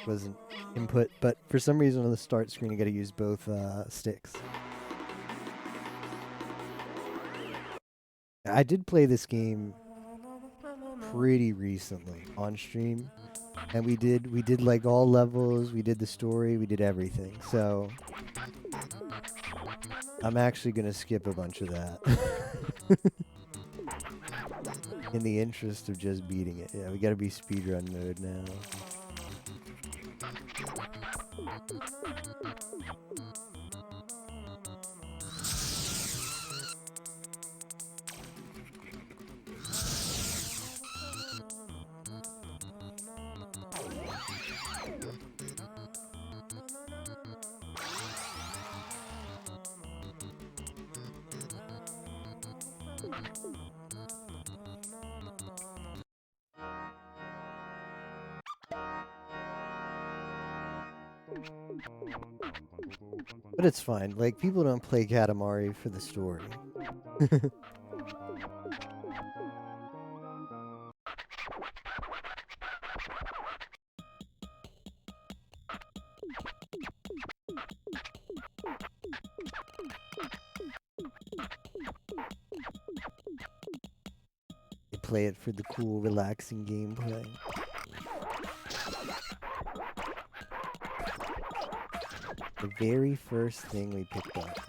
wasn't input, but for some reason on the start screen you got to use both sticks. I did play this game pretty recently on stream, and we did like all levels, we did the story, we did everything. So I'm actually gonna skip a bunch of that in the interest of just beating it. Yeah, we gotta be speedrun mode now. But it's fine. Like, people don't play Katamari for the story. They play it for the cool, relaxing gameplay. The very first thing we picked up.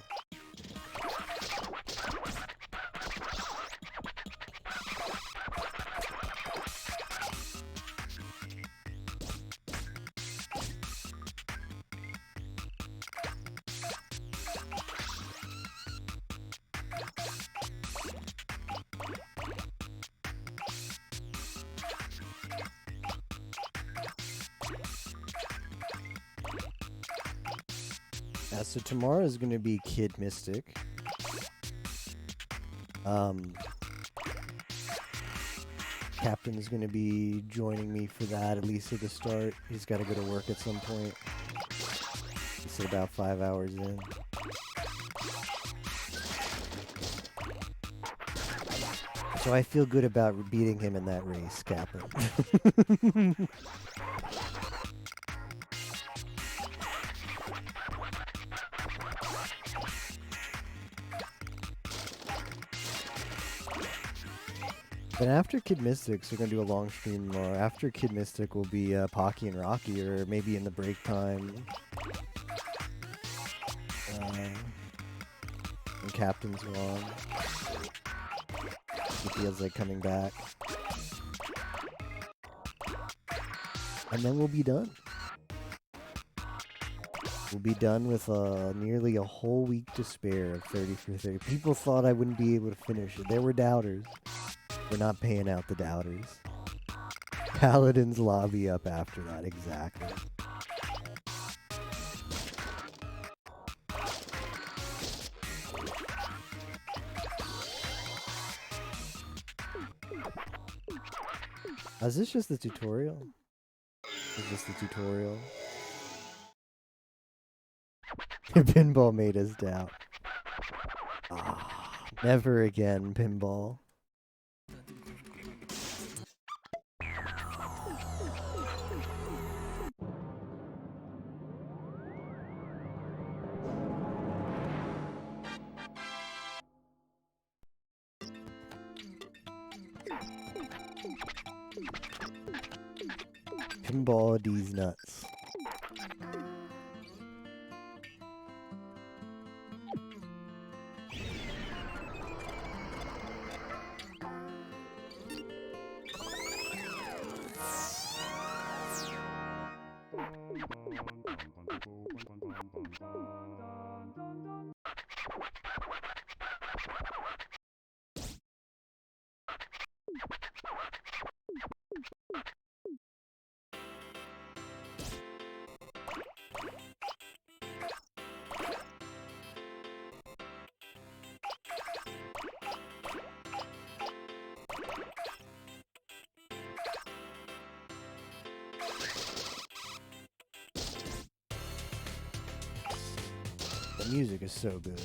So tomorrow is going to be Kid Mystic. Captain is going to be joining me for that, at least at the start. He's got to go to work at some point. He's at about 5 hours in. So I feel good about beating him in that race, Captain. But after Kid Mystics, we're going to do a long stream tomorrow. After Kid Mystic will be Pocky and Rocky, or maybe in the break time. When Captain's on. He feels like coming back. And then we'll be done. We'll be done with nearly a whole week to spare of 30 for 30. People thought I wouldn't be able to finish it. There were doubters. We're not paying out the doubters. Paladin's lobby up after that, exactly. Is this just the tutorial? Is this the tutorial? Pinball made us doubt. Ah, never again, pinball. Pinball these nuts. The music is so good.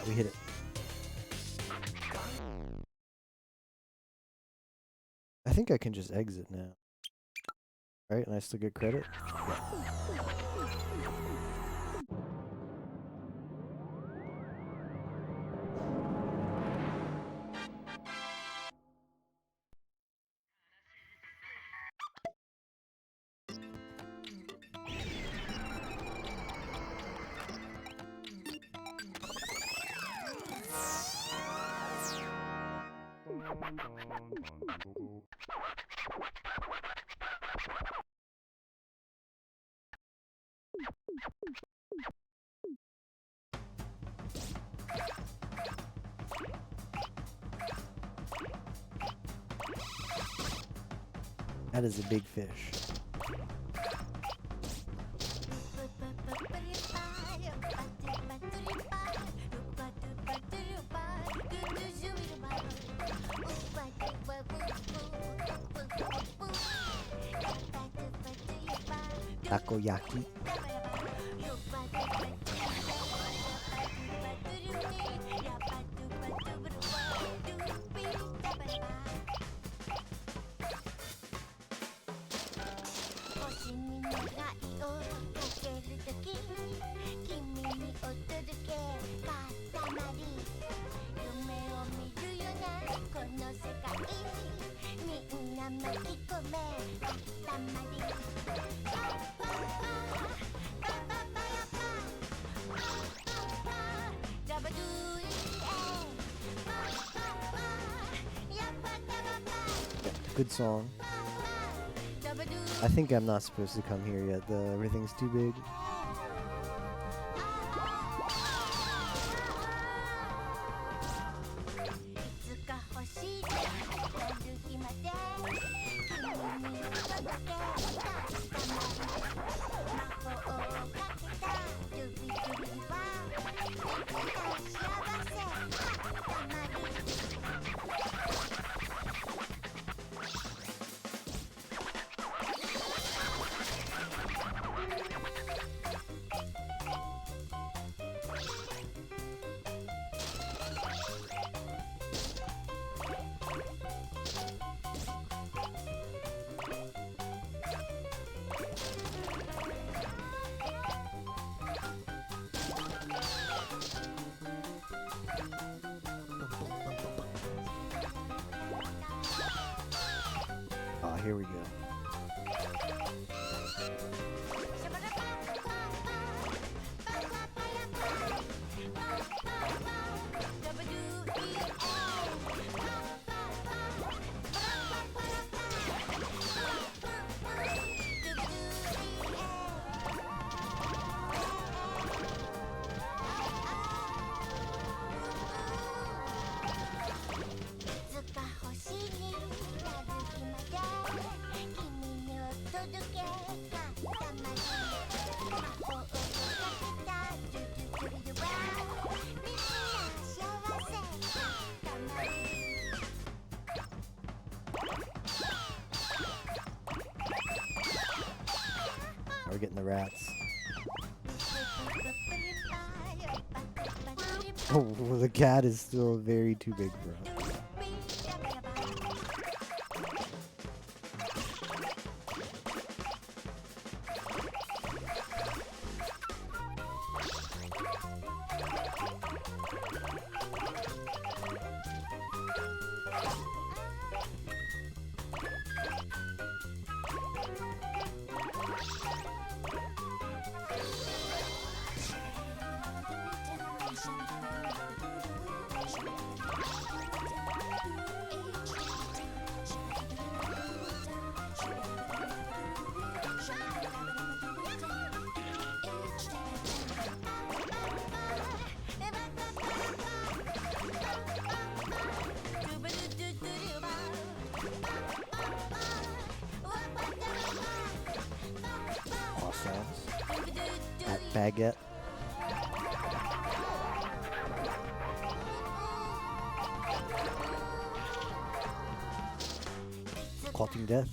we hit it. I think I can just exit now. Right? And I still get credit? Yeah. That is a big fish. Takoyaki. Good song. I think I'm not supposed to come here yet, though. Everything's too big. Here we go. We're getting the rats. Oh, the cat is still very too big for us. At baguette. Qualting death.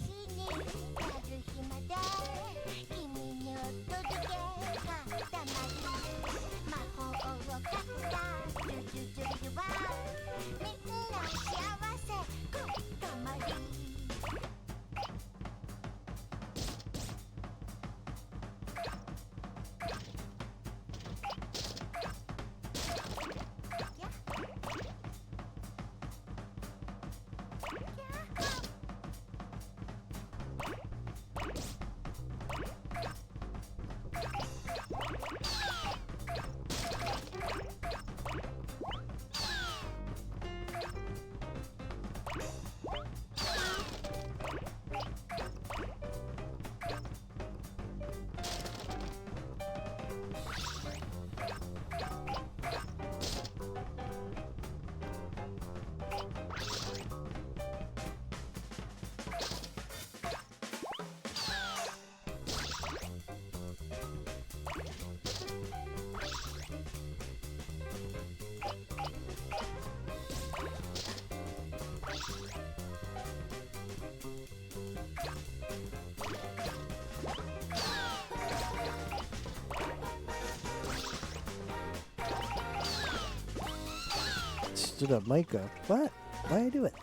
stood up. Micah. What? Why I do it?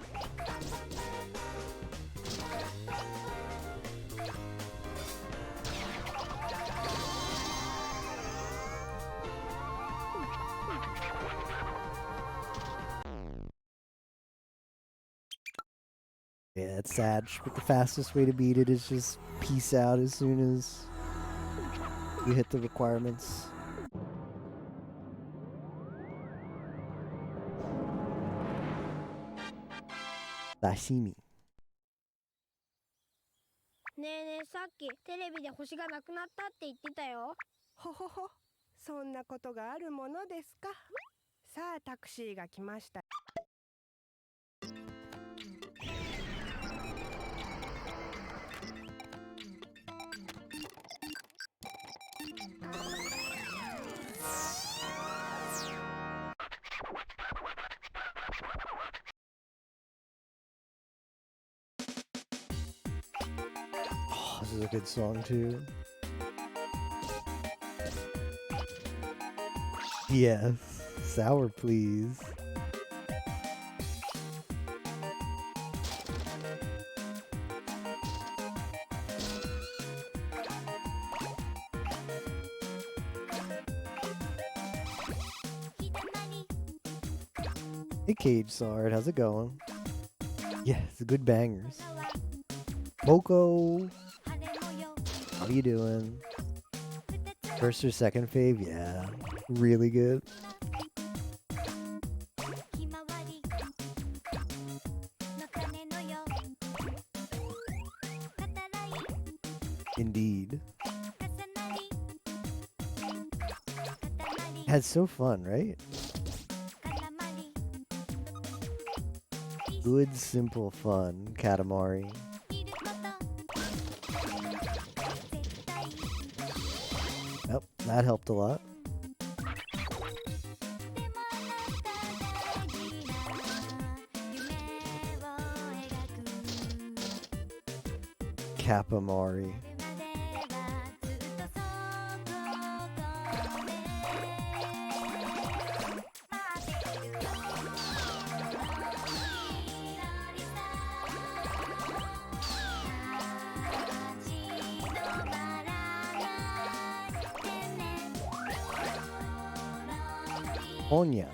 Yeah, it's sad, but the fastest way to beat it is just peace out as soon as you hit the requirements. Sashimi. ねえねえ、さっきテレビで星がなくなったって言ってたよ。ほほほ、そんなことがあるものですか。さあ、タクシーが来ました。Oh, this is a good song too. Yes, sour please. Hey Cage Sard, how's it going? Yes, good bangers. Moko, how you doing? First or second fave? Yeah, really good. Indeed. Had so fun, right? Good, simple fun, Katamari. Yep, that helped a lot. Katamari. Onya.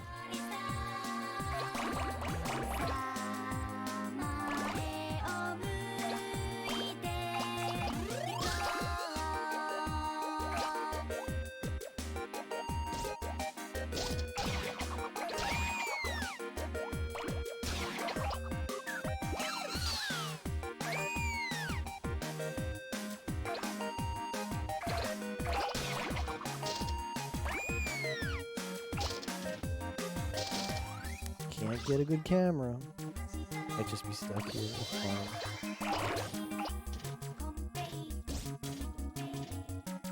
Can't get a good camera. I'd just be stuck here. It's fine.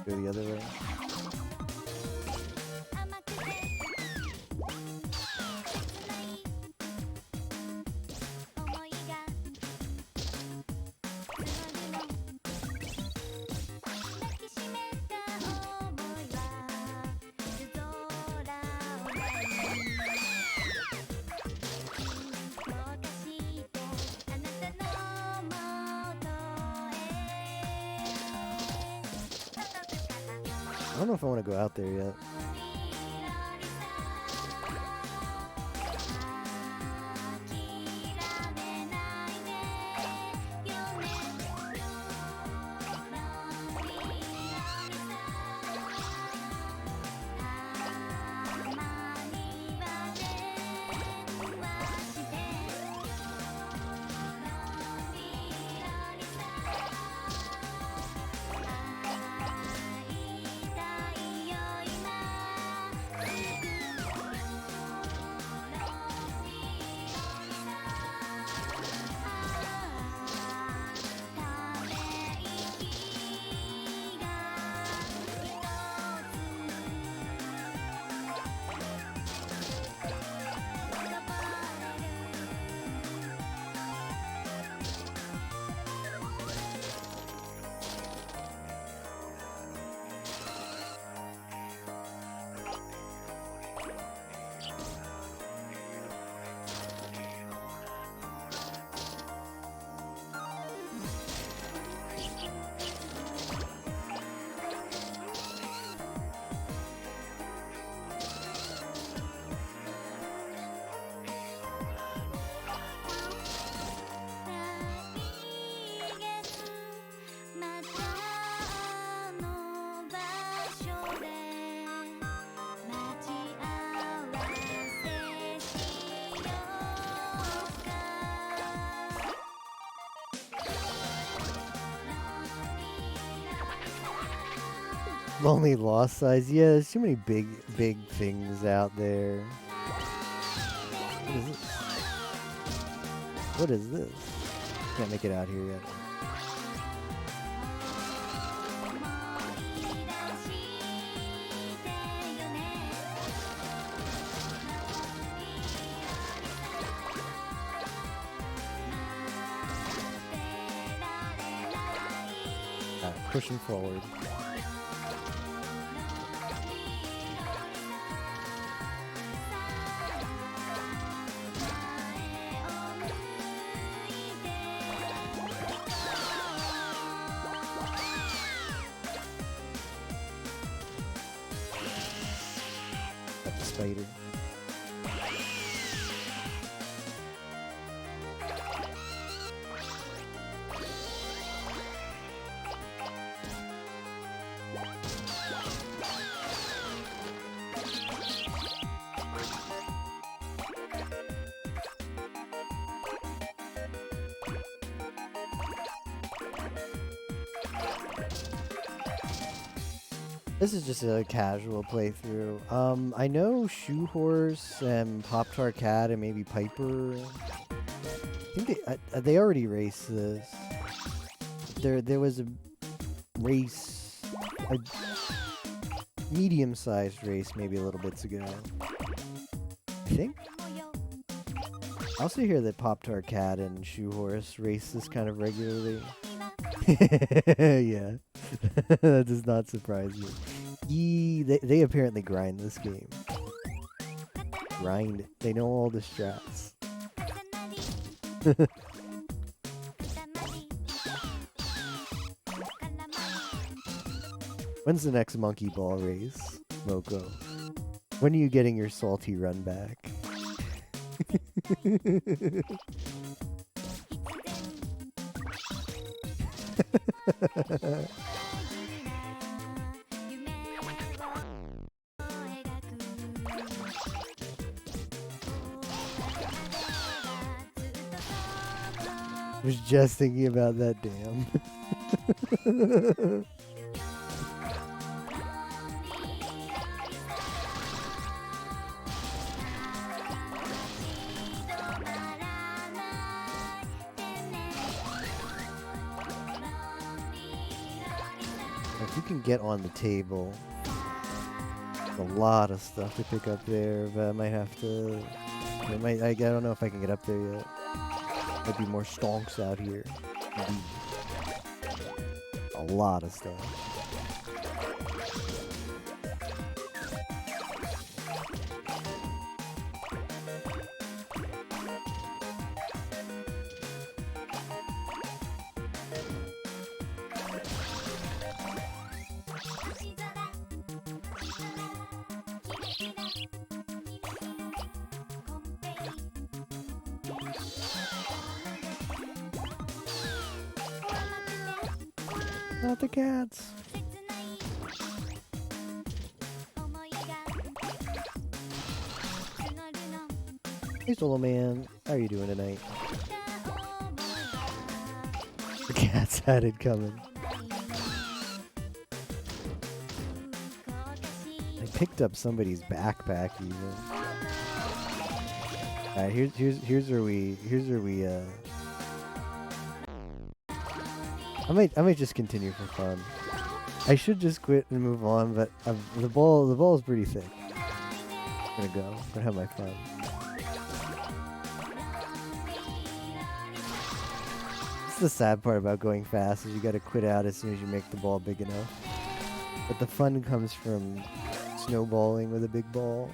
Go the other way. I don't know if I want to go out there yet. Lonely Lost size. Yeah, there's too many big things out there. What is this? What is this? Can't make it out here yet. Pushing forward. Got the spider. This is just a casual playthrough. I know Shoe Horse and Pop-Tart Cat and maybe Piper. I think they already raced this. There was a race, a medium-sized race maybe a little bits ago. I think. I also hear that Pop-Tart Cat and Shoe Horse race this kind of regularly. Yeah, that does not surprise me. They apparently grind this game. Grind it. They know all the strats. When's the next monkey ball race, Moko? When are you getting your salty run back? I was just thinking about that dam. If you can get on the table, there's a lot of stuff to pick up there, but I might have to. I don't know if I can get up there yet. Might be more stonks out here. Indeed. A lot of stuff. Not the cats. Hey, Solo Man. How are you doing tonight? The cats had it coming. I picked up somebody's backpack even. Alright, here's where we I might just continue for fun. I should just quit and move on, but the ball is pretty thick. I'm gonna have my fun. That's the sad part about going fast, is you gotta quit out as soon as you make the ball big enough. But the fun comes from snowballing with a big ball.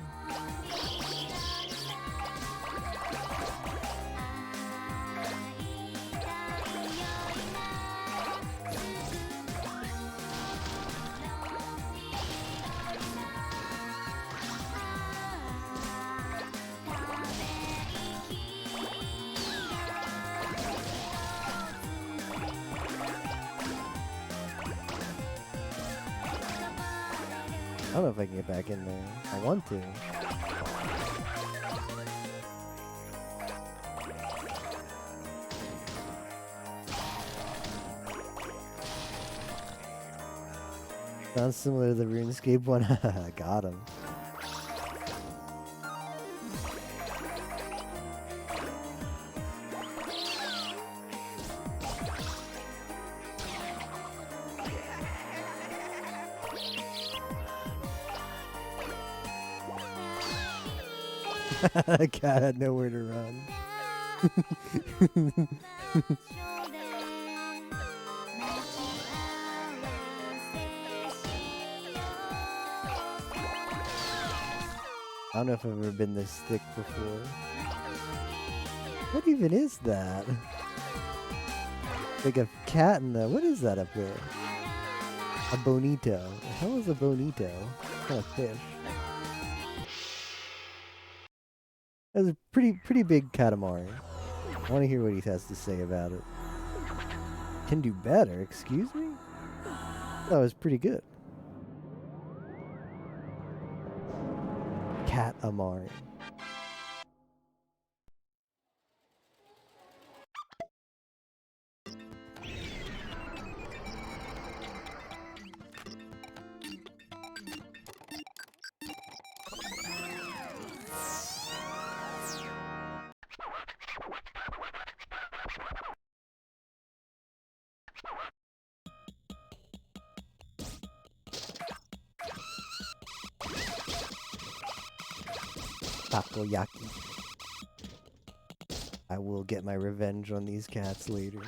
I don't know if I can get back in there. I want to. Sounds similar to the RuneScape one. Got him. Cat had nowhere to run. I don't know if I've ever been this thick before. What even is that? Like a cat in the... What is that up there? A bonito. The hell is a bonito? What kind of fish? That's a pretty big Katamari. I want to hear what he has to say about it. Can do better, excuse me? That was pretty good. Katamari. Takoyaki. I will get my revenge on these cats later.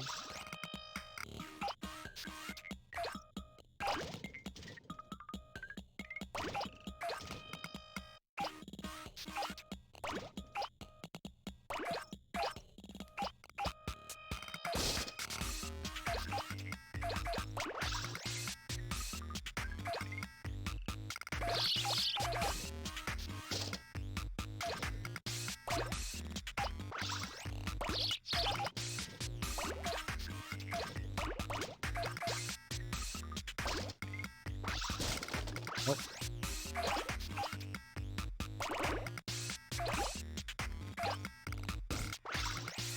Oh.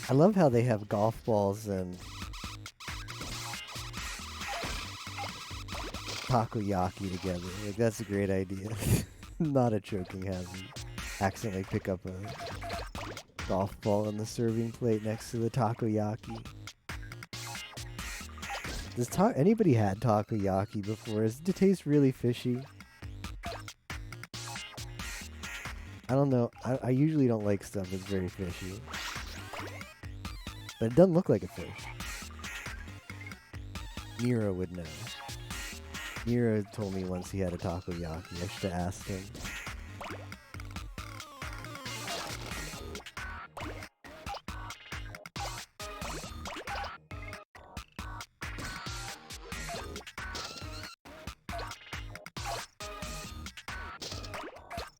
I love how they have golf balls and takoyaki together. Like, that's a great idea. Not a choking hazard. Accidentally pick up a golf ball on the serving plate next to the takoyaki. Does anybody had takoyaki before? Does it taste really fishy? I don't know. I usually don't like stuff that's very fishy. But it doesn't look like a fish. Nero would know. Nero told me once he had a takoyaki. I should have asked him.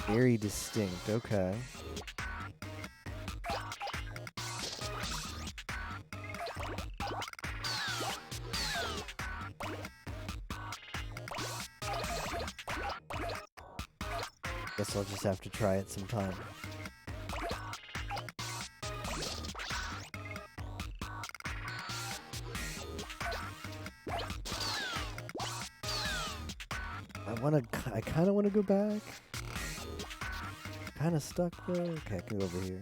Very distinct, okay. Guess I'll just have to try it sometime. I kind of want to go back. Kind of stuck though. Okay, I can go over here.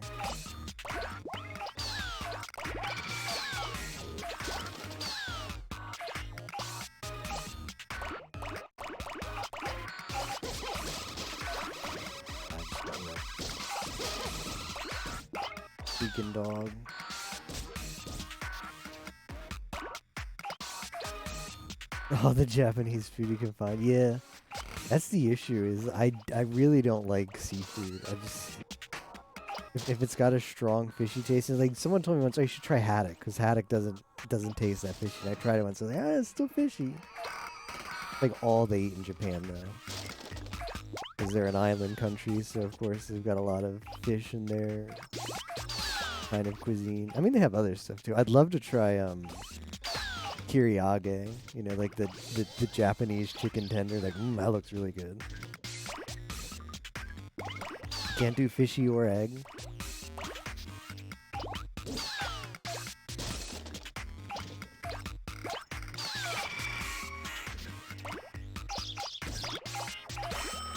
Beacon dog. All the Japanese food you can find. Yeah. That's the issue, is I really don't like seafood. I just... If it's got a strong fishy taste, and like someone told me once, oh, you should try haddock, because haddock doesn't taste that fishy. And I tried it once, and I was like, it's still fishy. Like all they eat in Japan, though. Because they're an island country, so of course they've got a lot of fish in their kind of cuisine. I mean, they have other stuff too. I'd love to try kiriage, you know, like the Japanese chicken tender. Like, that looks really good. Can't do fishy or egg.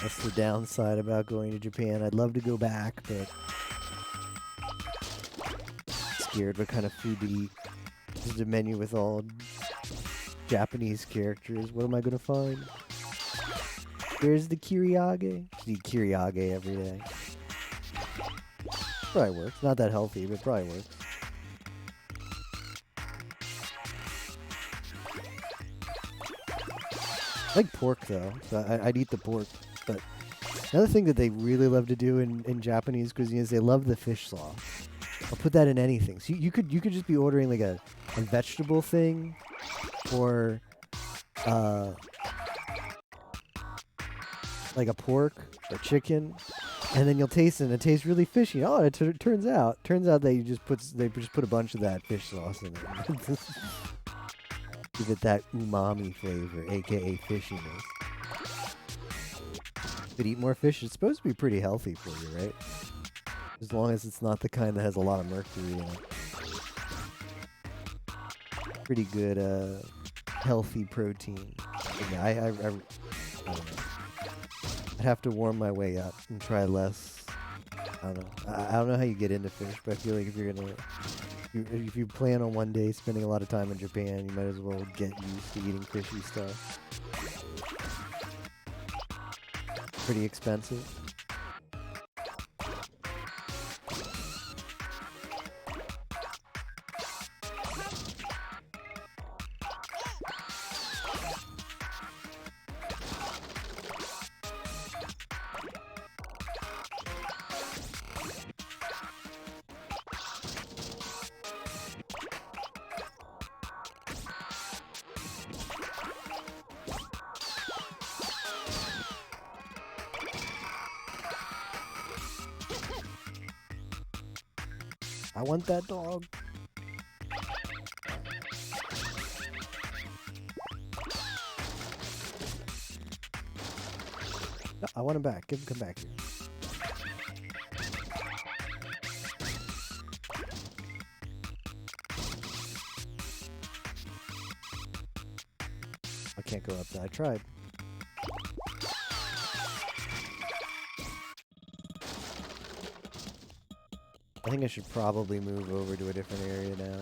That's the downside about going to Japan. I'd love to go back, but scared what kind of food to eat. Just a menu with all Japanese characters. What am I gonna find? Where's the kiriage? Just eat kiriage every day. Probably works. Not that healthy, but probably works. I like pork though, so I'd eat the pork. But another thing that they really love to do in Japanese cuisine is they love the fish sauce. I'll put that in anything. So you could just be ordering like a vegetable thing, or like a pork or chicken, and then you'll taste it and it tastes really fishy. Oh, it turns out that they just put a bunch of that fish sauce in it. Give it that umami flavor, aka fishiness. But eat more fish. It's supposed to be pretty healthy for you, right? As long as it's not the kind that has a lot of mercury in it. Pretty good, healthy protein. But yeah, I don't know. I'd have to warm my way up and try less. I don't know. I don't know how you get into fish, but I feel like if you plan on one day spending a lot of time in Japan, you might as well get used to eating fishy stuff. Pretty expensive. I want that dog. No, I want him back. Come back here. I can't go up there. I tried. I think I should probably move over to a different area now.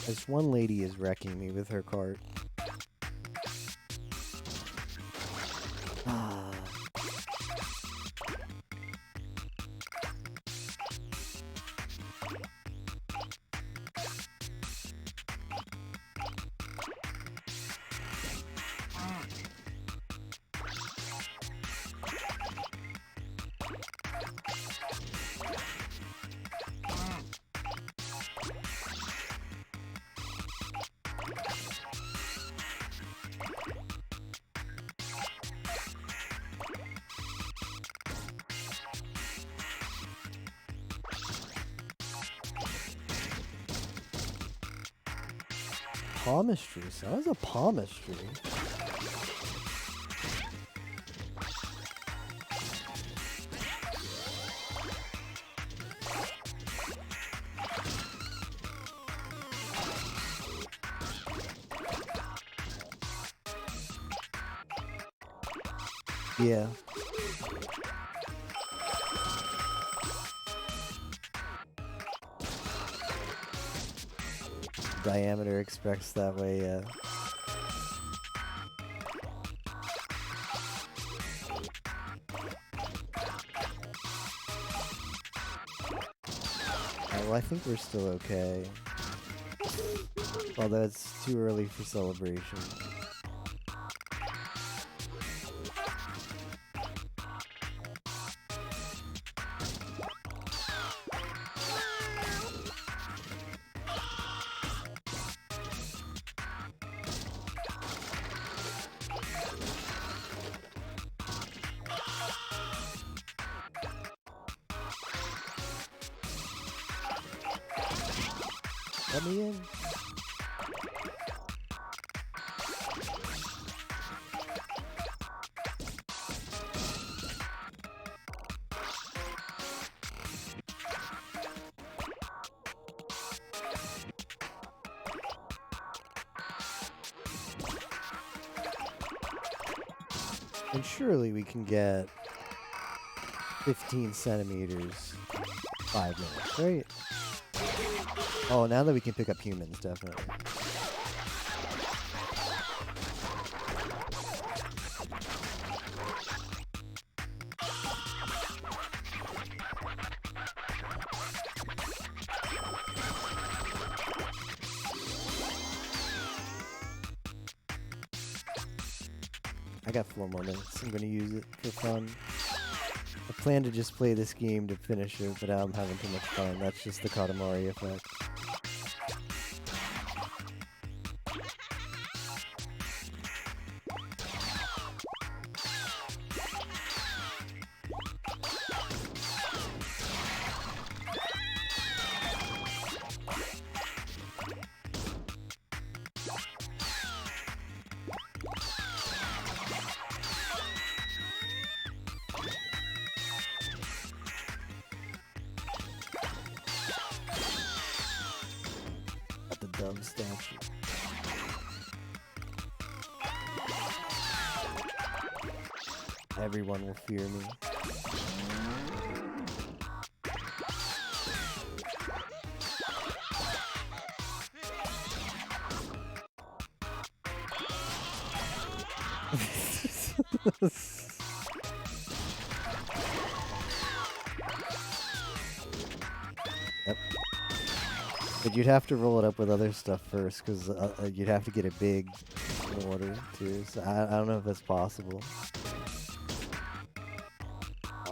This one lady is wrecking me with her cart. Ah. Palmistry. So how's a palmistry? Yeah. Diameter expects that way, yeah. Well, I think we're still okay. Although it's too early for celebration. Let me in. And surely we can get 15 centimeters 5 minutes, right? Oh, now that we can pick up humans, definitely. I got 4 more minutes. I'm gonna use it for fun. I plan to just play this game to finish it, but I'm having too much fun. That's just the Katamari effect. Got the dumb statue. Everyone will fear me. Yep. But you'd have to roll it up with other stuff first, because you'd have to get it big in order too. So I don't know if that's possible.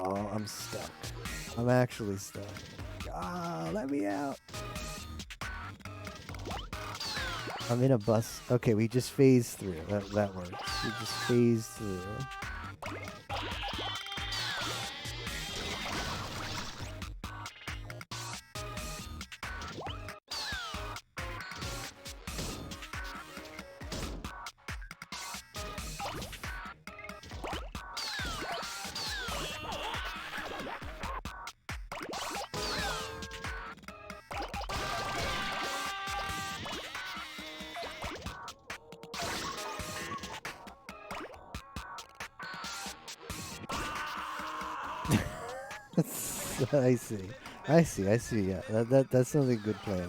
Oh, I'm stuck. I'm actually stuck. Ah, let me out. I'm in a bus. Okay, we just phased through. That works. We just phased through. I see. Yeah, that sounds like a good plan.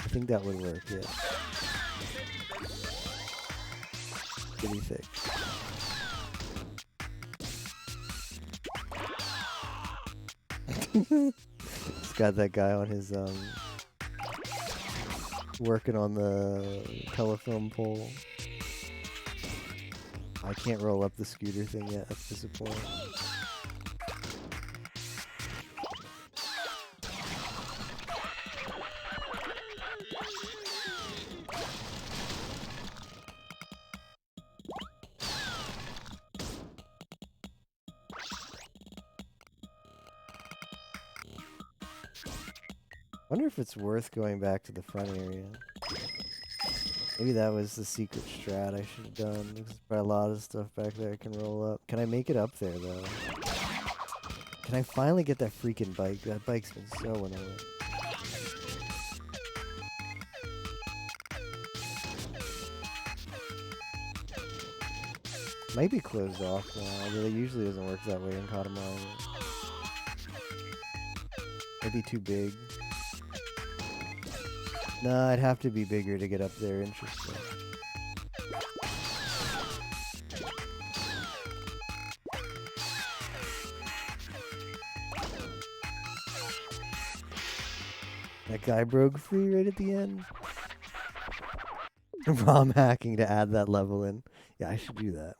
I think that would work. Yeah. What do you think? He's got that guy on his working on the telephone pole. I can't roll up the scooter thing yet. That's disappointing. Wonder if it's worth going back to the front area. Maybe that was the secret strat I should have done. There's probably a lot of stuff back there I can roll up. Can I make it up there, though? Can I finally get that freaking bike? That bike's been so annoying. Might be closed off now, although it usually doesn't work that way in Katamari. Maybe too big. Nah, I'd have to be bigger to get up there. Interesting. That guy broke free right at the end. ROM hacking to add that level in. Yeah, I should do that.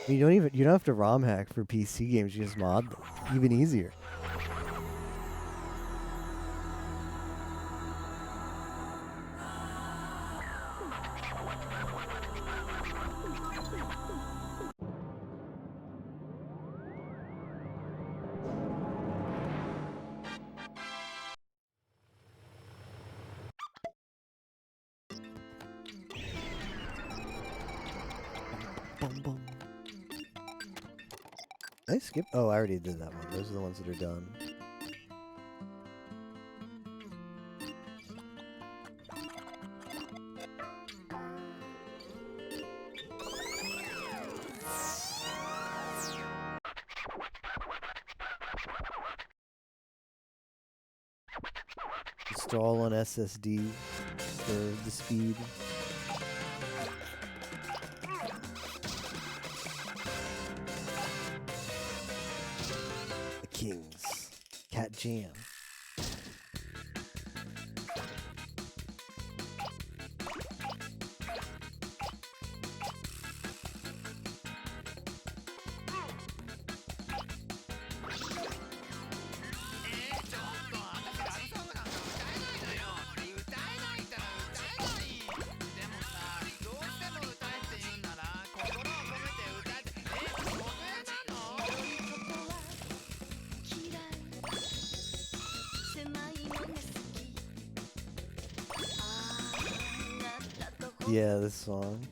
I mean, you don't have to ROM hack for PC games. You just mod them. Even easier. Boom, boom. Did I skip? Oh, I already did that one. Those are the ones that are done. Install on SSD for the speed. The Kings. Cat Jam. Yeah, this song.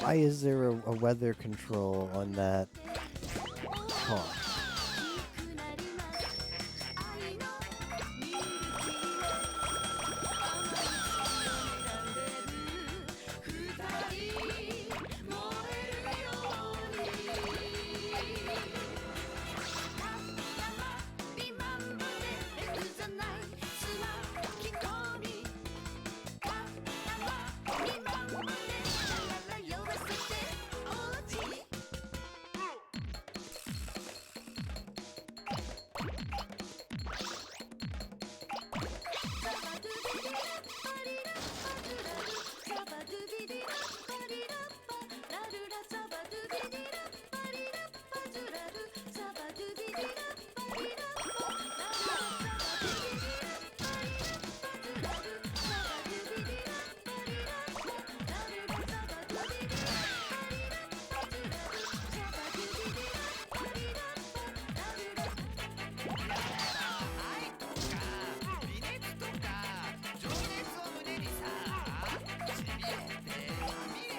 Why is there a weather control on that car?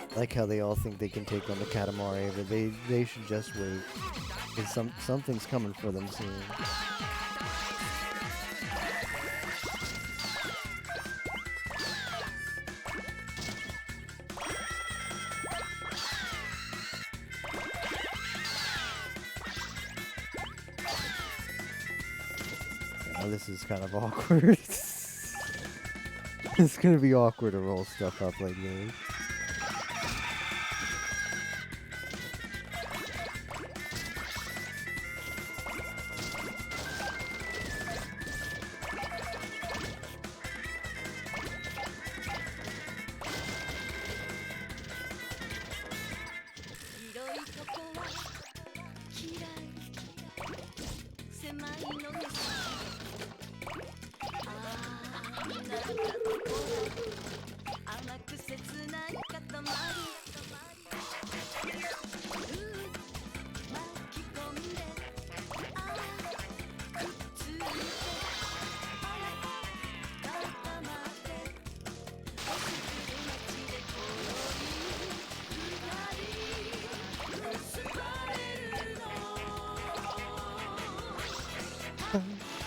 I like how they all think they can take on the Katamari, but they should just wait. 'Cause something's coming for them soon. Now this is kind of awkward. It's gonna be awkward to roll stuff up like this.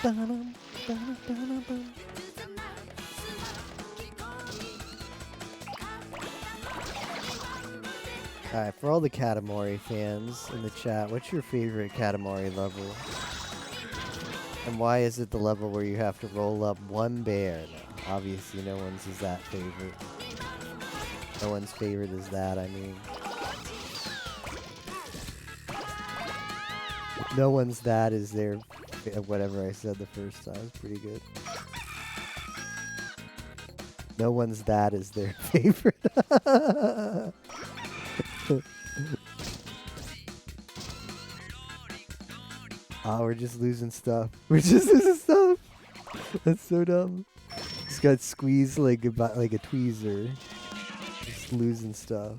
Ba-dum, ba-dum, ba-dum, ba-dum. Alright, for all the Katamari fans in the chat, what's your favorite Katamari level? And why is it the level where you have to roll up one bear? No, obviously no one's is that favorite. No one's favorite is that, I mean. No one's that is their... Whatever I said the first time is pretty good. No one's that is their favorite. Oh, we're just losing stuff. We're just losing stuff. That's so dumb. Just got squeezed like a tweezer. Just losing stuff.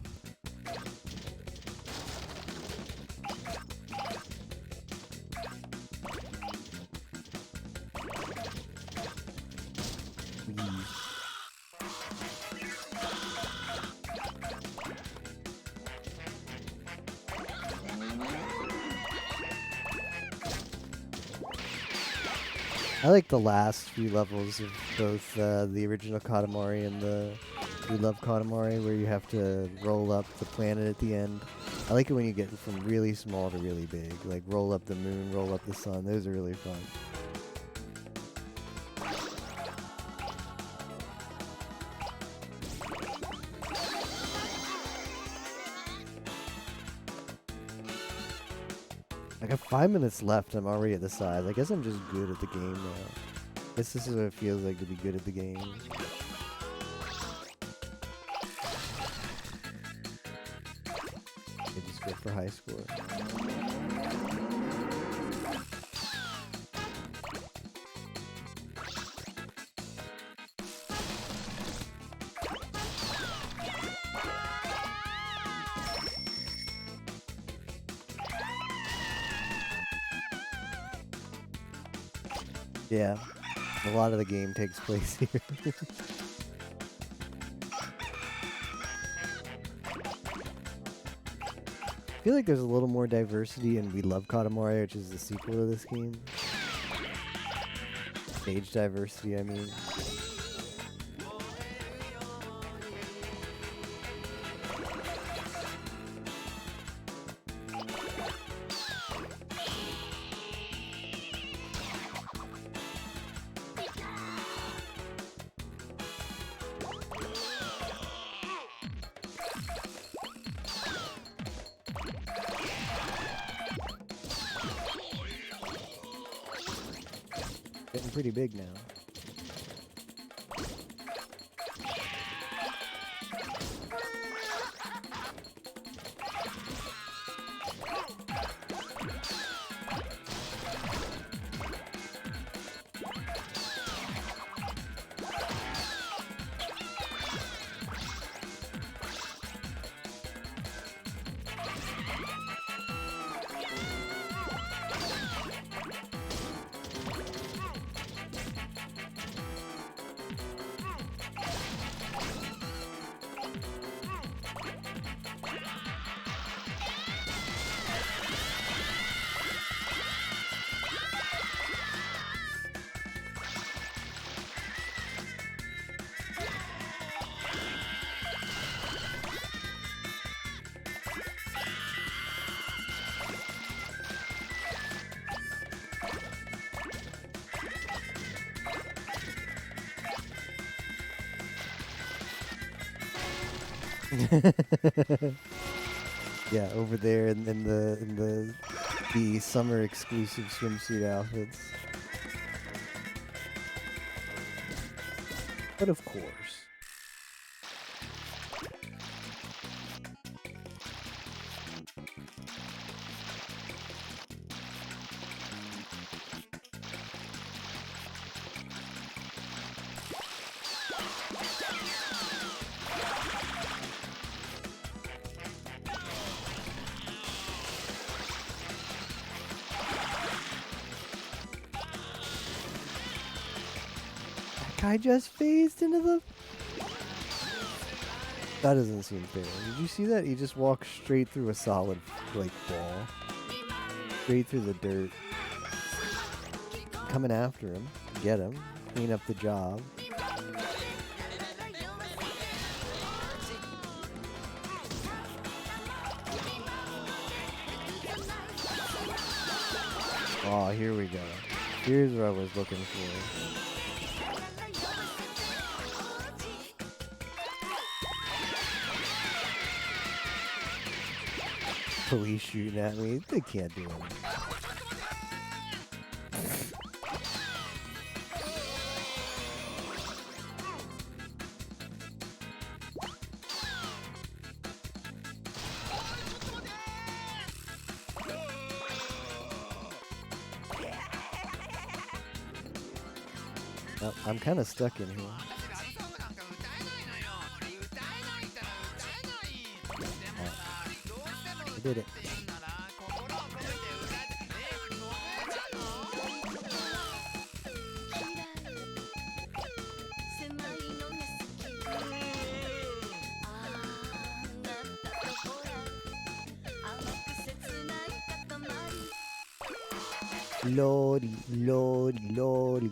I like the last few levels of both the original Katamari and the We Love Katamari, where you have to roll up the planet at the end. I like it when you get from really small to really big, like roll up the moon, roll up the sun. Those are really fun. I got 5 minutes left. I'm already at the size. I guess I'm just good at the game now. I guess this is what it feels like to be good at the game. I just go for high score. Yeah, a lot of the game takes place here. I feel like there's a little more diversity in We Love Katamari, which is the sequel to this game. Age diversity, I mean. Getting pretty big now. Yeah, over there in the summer exclusive swimsuit outfits. But of course. I just phased into the... That doesn't seem fair. Did you see that? He just walked straight through a solid, like, ball. Straight through the dirt. coming after him. Get him. Clean up the job. Oh, here we go. Here's what I was looking for. Police shooting at me. They can't do anything. Oh, I'm kind of stuck in here. I did it. Lordy, lordy, lordy.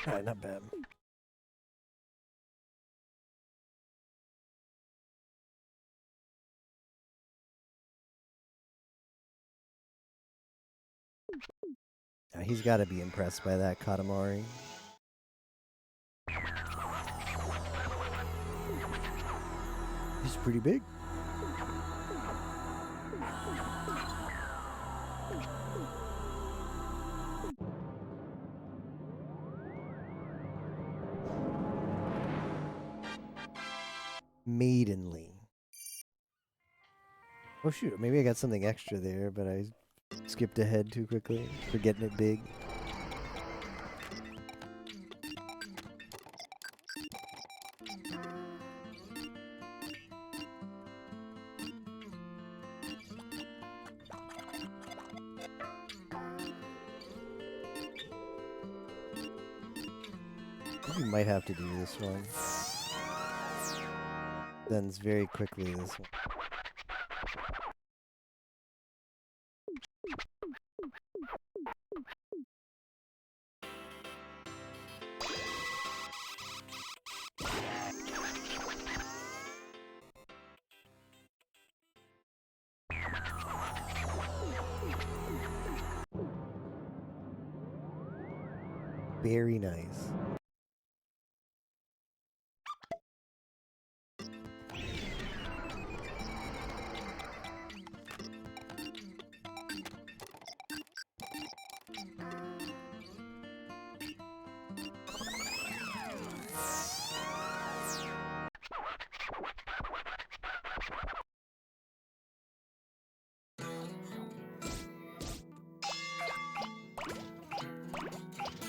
Alright, not bad. He's got to be impressed by that Katamari. He's pretty big. Maidenly. Oh shoot, maybe I got something extra there, but I skipped ahead too quickly, forgetting it big. You might have to do this one. Ends very quickly, this one. Very nice.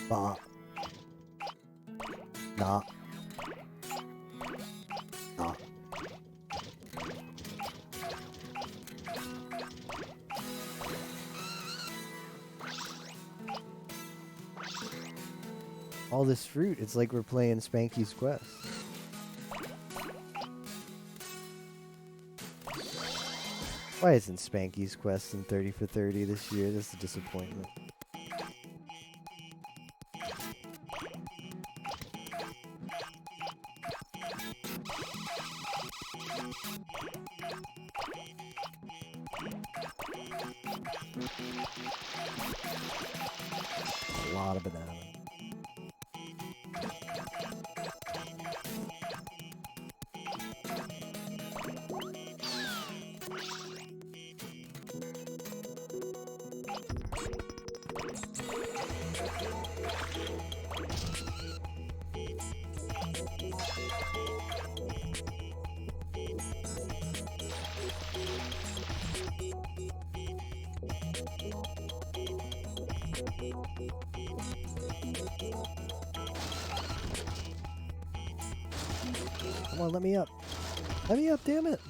Bah. Nah. Nah. All this fruit, it's like we're playing Spanky's Quest. Why isn't Spanky's Quest in 30 for 30 this year? This is a disappointment. A lot of banana. Come on, let me up. Let me up, damn it.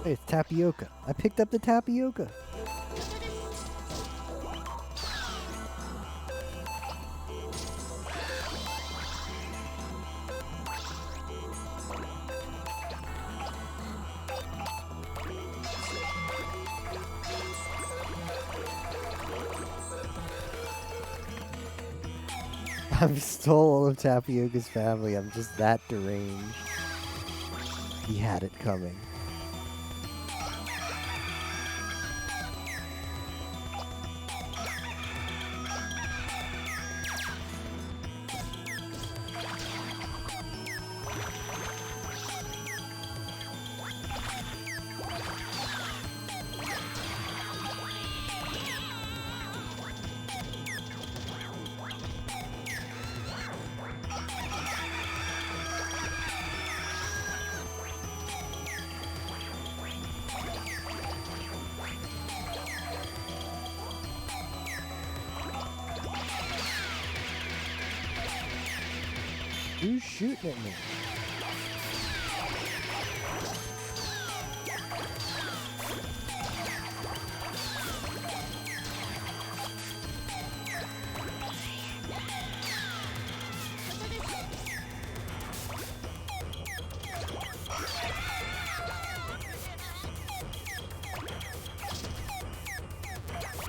Hey, it's tapioca. I picked up the tapioca. I've stole all of Tapioca's family. I'm just that deranged. He had it coming. Who's shooting at me?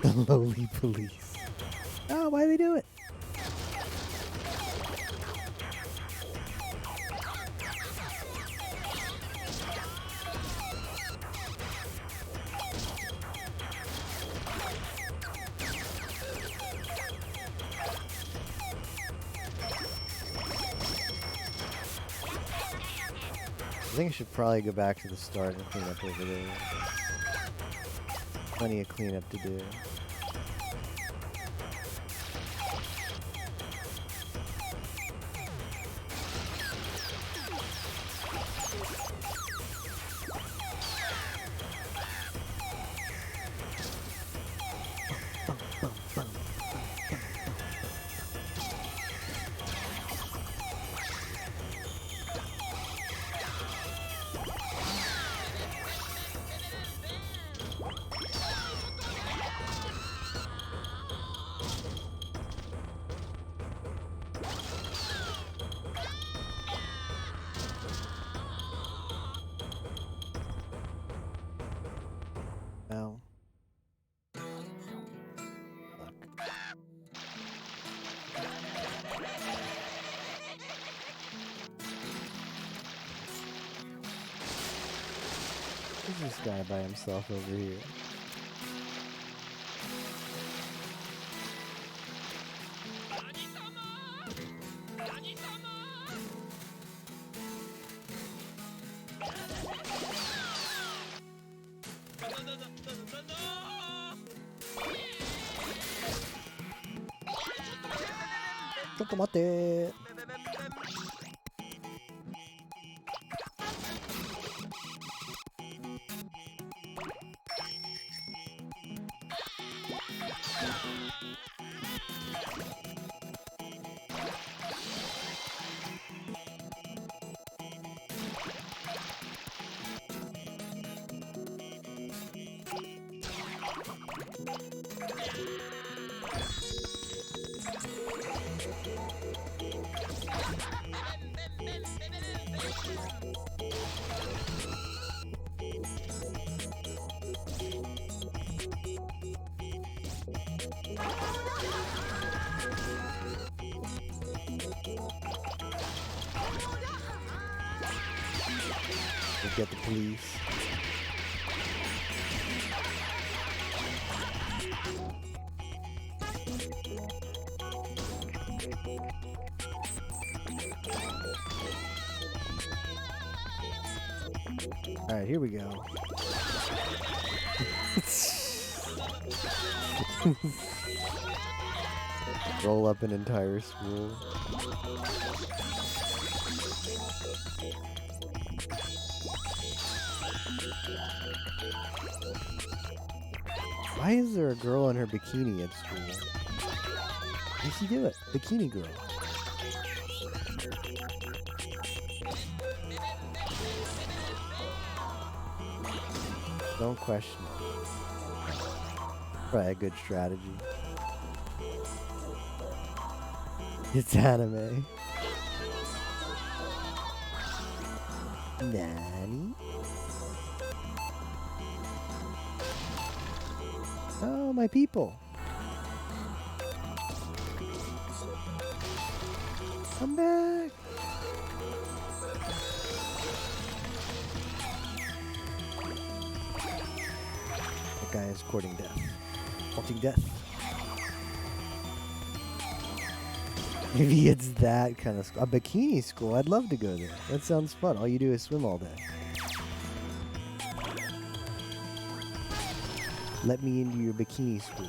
The lowly police. Oh, why they do it? I think I should probably go back to the start and clean up over there. Plenty of cleanup to do. Now. Who's this guy by himself over here? Chocolate. We'll get the police. All right, here we go. Roll up an entire school. Why is there a girl in her bikini at school? How does she do it? Bikini girl. Don't question it. Probably a good strategy. It's anime. Nani? Oh, my people. Come back. That guy is courting death. Courting death. Maybe it's that kind of school. A bikini school. I'd love to go there. That sounds fun. All you do is swim all day. Let me into your bikini school.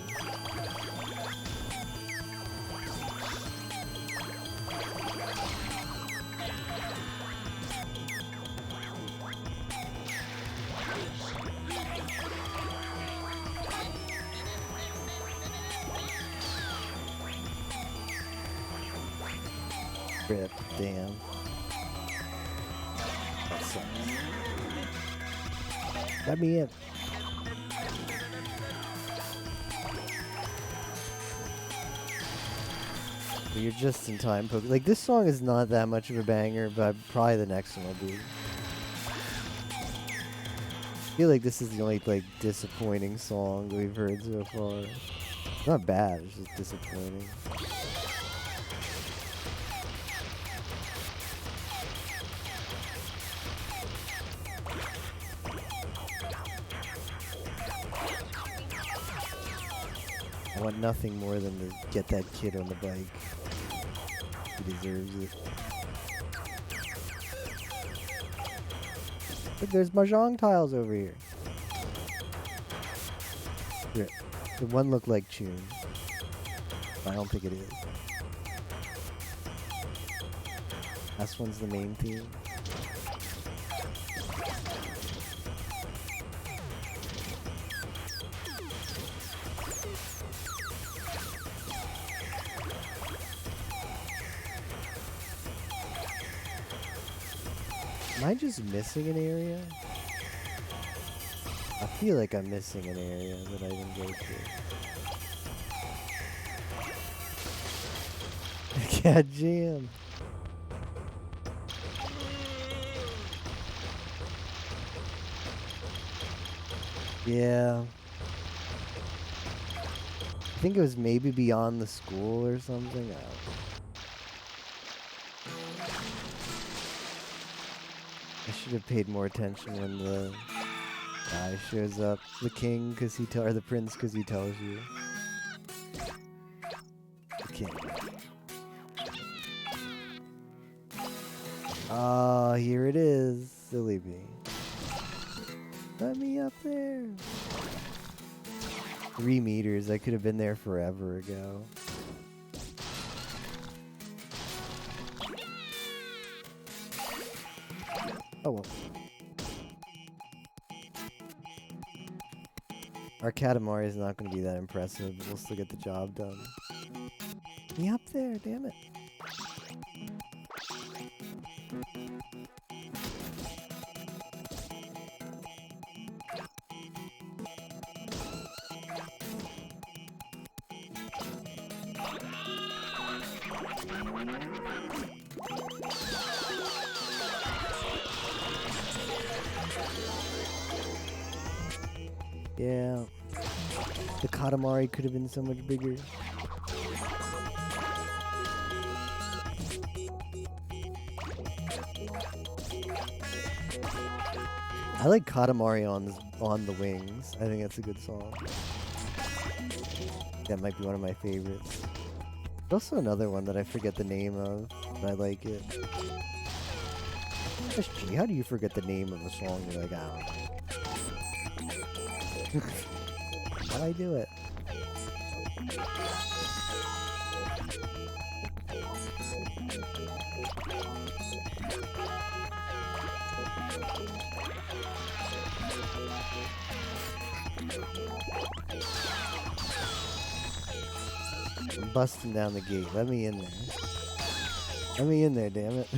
Rip, damn. That sucks. Let me in. You're just in time, like this song is not that much of a banger, but probably the next one will be. I feel like this is the only like disappointing song that we've heard so far. It's not bad, it's just disappointing. I want nothing more than to get that kid on the bike. He deserves it. Look, there's mahjong tiles over here. Yeah. The one looked like Chun. I don't think it is. Last one's the main theme. Am I just missing an area? I feel like I'm missing an area that I didn't go to. God jam. Yeah. I think it was maybe beyond the school or something. I don't know. I should have paid more attention when the guy shows up. The king, because he or the prince, because he tells you. The king. Ah, here it is. Silly me. Let me up there. 3 meters. I could have been there forever ago. Oh well. Our Katamari is not going to be that impressive, but we'll still get the job done. Me up there, damn it. Yeah. The Katamari could have been so much bigger. I like Katamari on the Wings. I think that's a good song. That might be one of my favorites. There's also another one that I forget the name of, but I like it. SG, how do you forget the name of a song? You're like, I don't know. How'd I do it? I'm busting down the gate. Let me in there. Let me in there, damn it.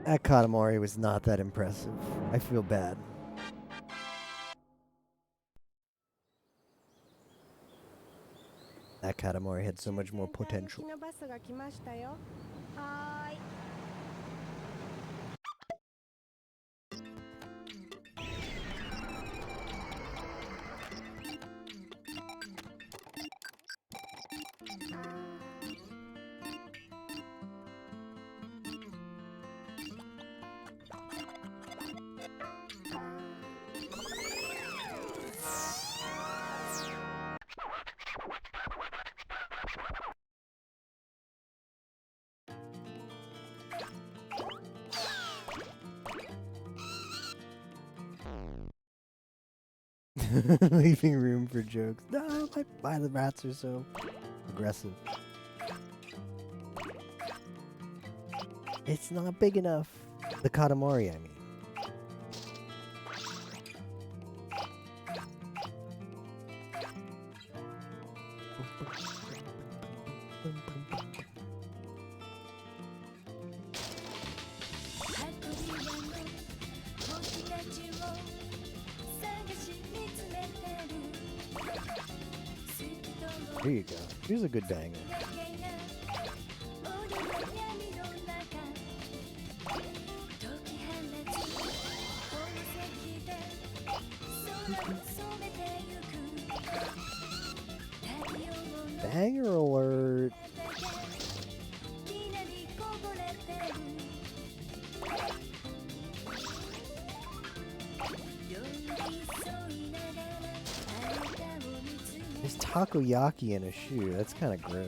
That Katamari was not that impressive. I feel bad. That Katamari had so much more potential. 行きのバスが来ましたよ。はーい。Leaving room for jokes. No, why the rats are so aggressive. It's not big enough. The Katamari, I mean. Here you go. Here's a good banger. Banger alert. There's takoyaki in a shoe. That's kind of gross.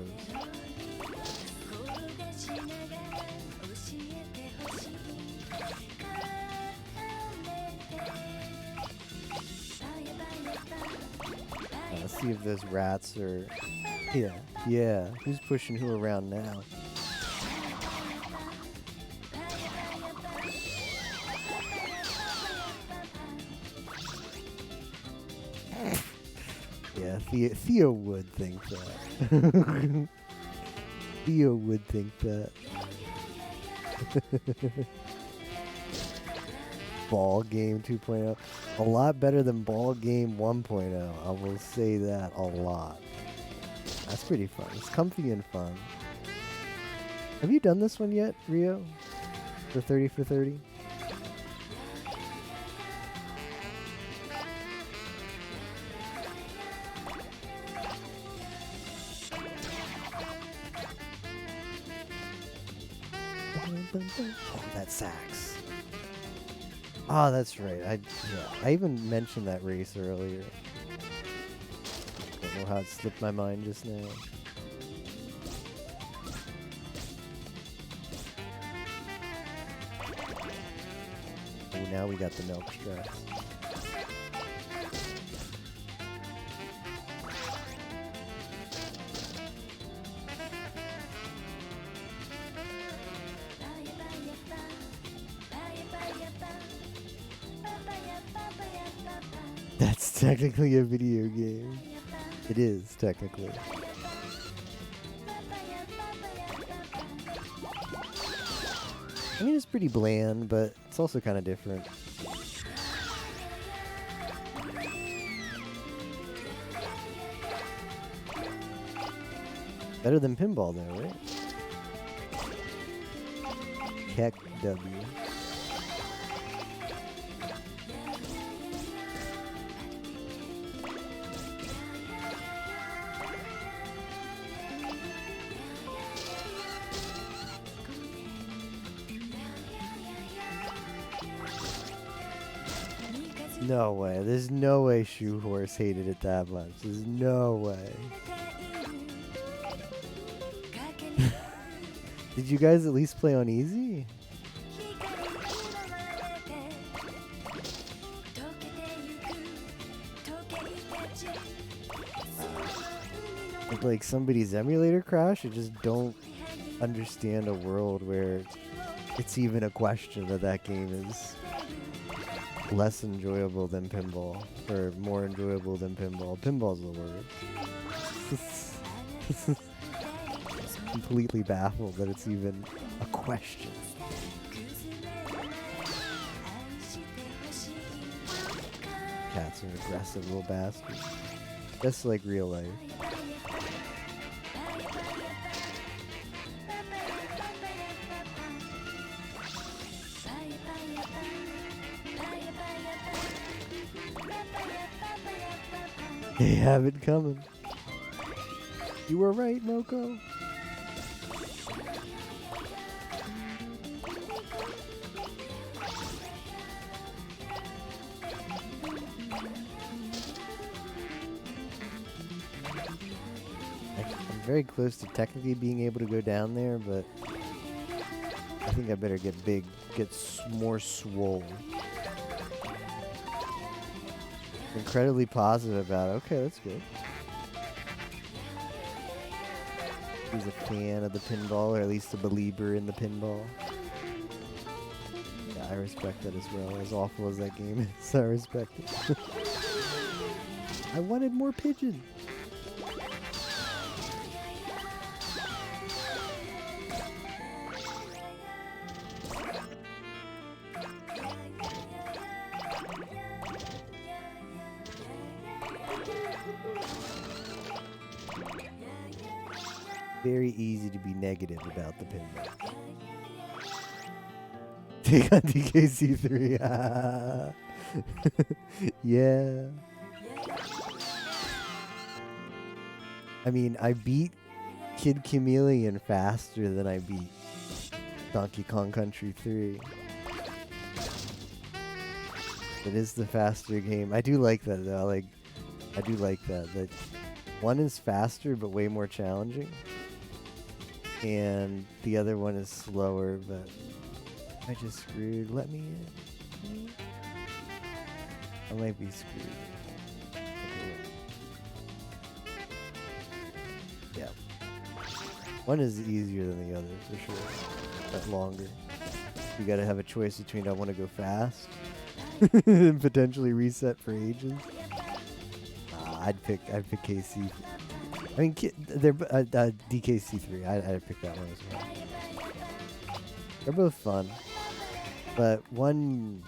Let's see if those rats are... Yeah. Who's pushing who around now? Yeah, Theo would think that. Theo would think that. Ball Game 2.0. A lot better than Ball Game 1.0. I will say that a lot. That's pretty fun. It's comfy and fun. Have you done this one yet, Rio? The 30 for 30? Oh, that sax. Oh, that's right. I even mentioned that race earlier. Don't know how it slipped my mind just now. Oh, now we got the milk strats. That's technically a video game. It is, technically. I mean, it's pretty bland, but it's also kind of different. Better than pinball, though, right? Keck W. No way. There's no way Shoe Horse hated it that much. There's no way. Did you guys at least play on easy? Did like somebody's emulator crash? I just don't understand a world where it's even a question that game is less enjoyable than pinball, or more enjoyable than pinball. Pinball's the word. Completely baffled that it's even a question. Cat's an aggressive little bastard. Just like real life. They have it coming. You were right, Moko. I'm very close to technically being able to go down there, but I think I better get big, more swole. Incredibly positive about it. Okay, that's good. He's a fan of the pinball, or at least a believer in the pinball. Yeah, I respect that as well. As awful as that game is, I respect it. I wanted more pigeon. Very easy to be negative about the pinball. Take on DKC3. Yeah. I mean, I beat Kid Chameleon faster than I beat Donkey Kong Country 3. It is the faster game. I do like that though. I do like that. That one is faster but way more challenging. And the other one is slower, but I just screwed. Let me in. I might be screwed. Okay, yeah. One is easier than the other, for sure. But longer. You gotta have a choice between I want to go fast and potentially reset for ages. I'd pick KC. I mean, they're DKC3. I'd pick that one as well. They're both fun, but one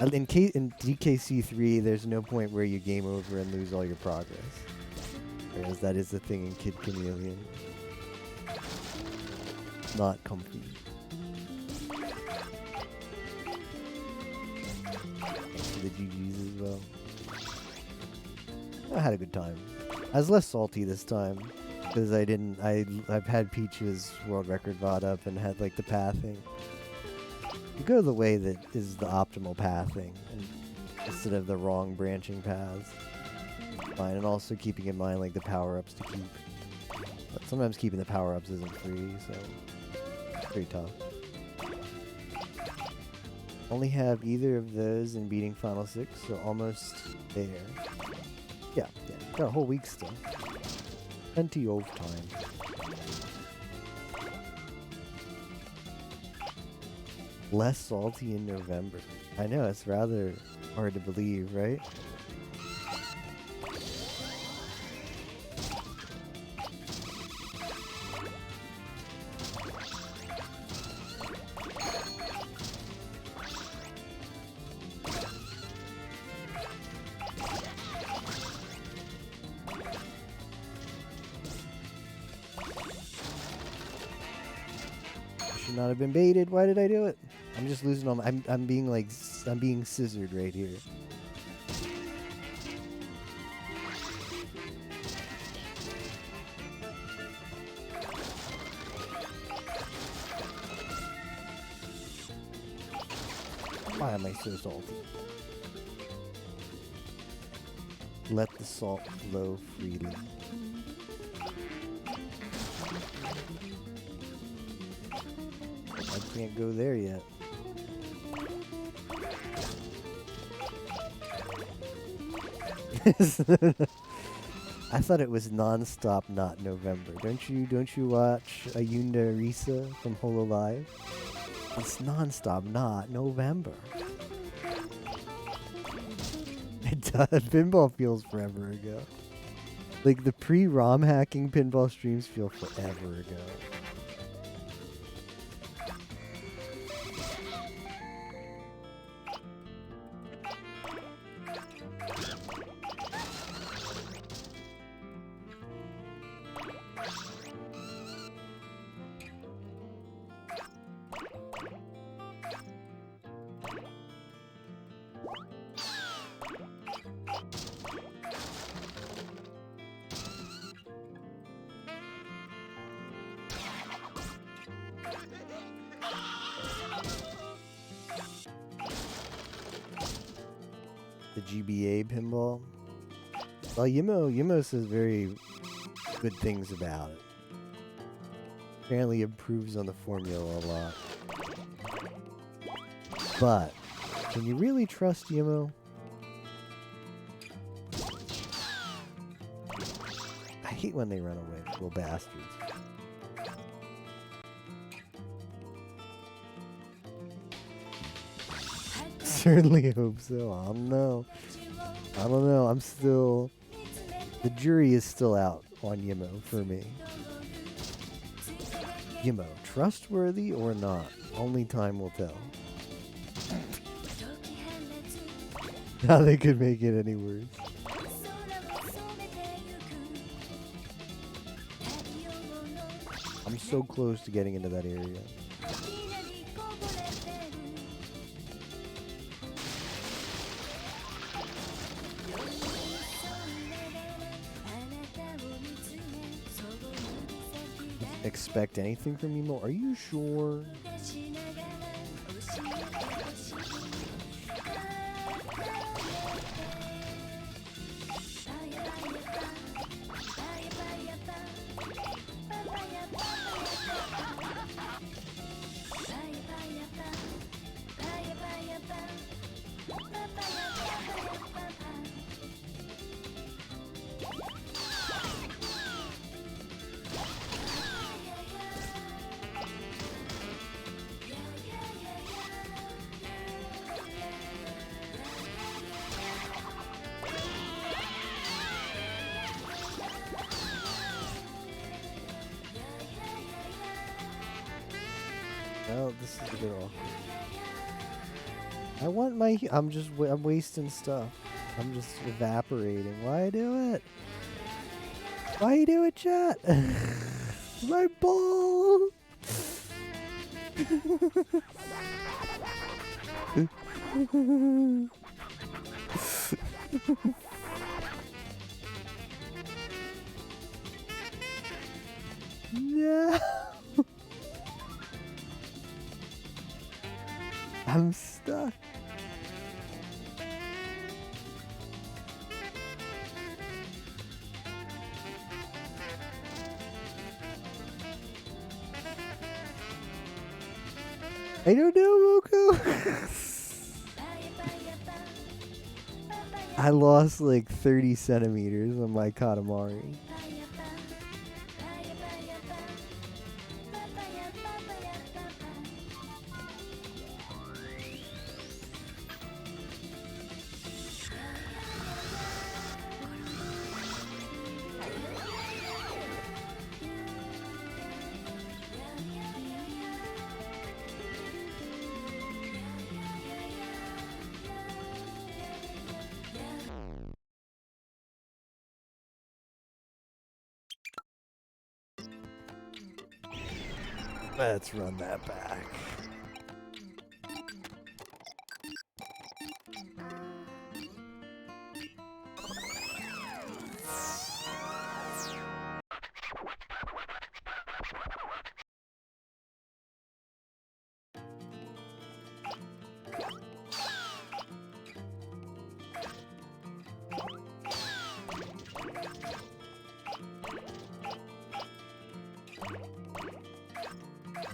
in DKC3, there's no point where you game over and lose all your progress, whereas that is the thing in Kid Chameleon. Not comfy. The GGs as well. I had a good time. I was less salty this time because I've had Peach's world record VOD up and had like the pathing. You go the way that is the optimal pathing instead of the wrong branching paths. Fine, and also keeping in mind like the power-ups to keep. But sometimes keeping the power-ups isn't free, so it's pretty tough. Only have either of those in beating Final 6, so almost there. Yeah, got a whole week still. Plenty of time. Less salty in November. I know, it's rather hard to believe, right? Not have been baited. Why did I do it? I'm just losing all my, I'm being scissored right here. Why am I so salty? Let the salt flow freely. I can't go there yet. I thought it was non-stop, not November. Don't you watch Ayunda Risa from Hololive? It's non-stop, not November. It does. Pinball feels forever ago. Like the pre-ROM hacking pinball streams feel forever ago. The GBA pinball. Well, Yimo says very good things about it. Apparently improves on the formula a lot. But can you really trust Yimo? I hate when they run away, little bastards. Certainly hope so. I don't know. I'm still... The jury is still out on Yimo for me. Yimo, trustworthy or not? Only time will tell. How they could make it any worse. I'm so close to getting into that area. Expect anything from Emo? Are you sure? Well, this is a bit awkward. I want my... I'm wasting stuff. I'm just evaporating. Why do it? Why you do it, chat? My ball! No! I'm stuck. I don't know, Moko. I lost like 30 centimeters on my Katamari. Let's run that back.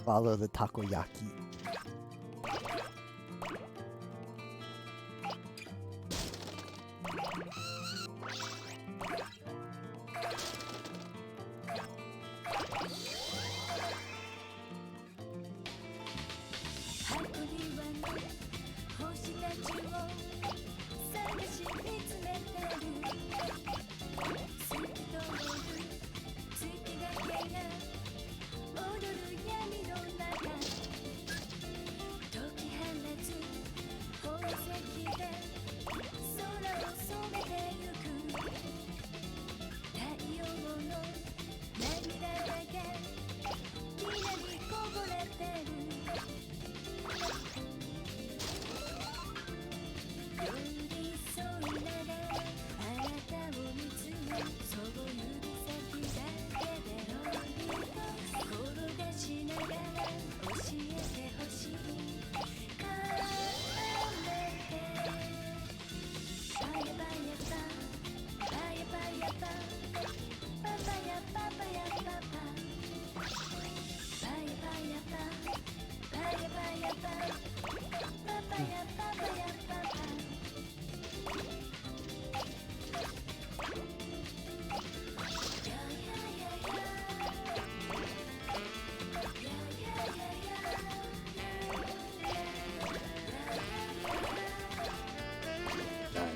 Follow the takoyaki.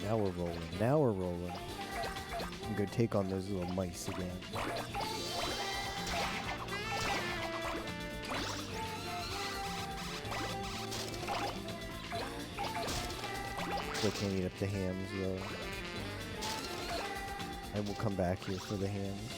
Now we're rolling. Now we're rolling. I'm gonna take on those little mice again. Still can't eat up the hams though. I will come back here for the hams.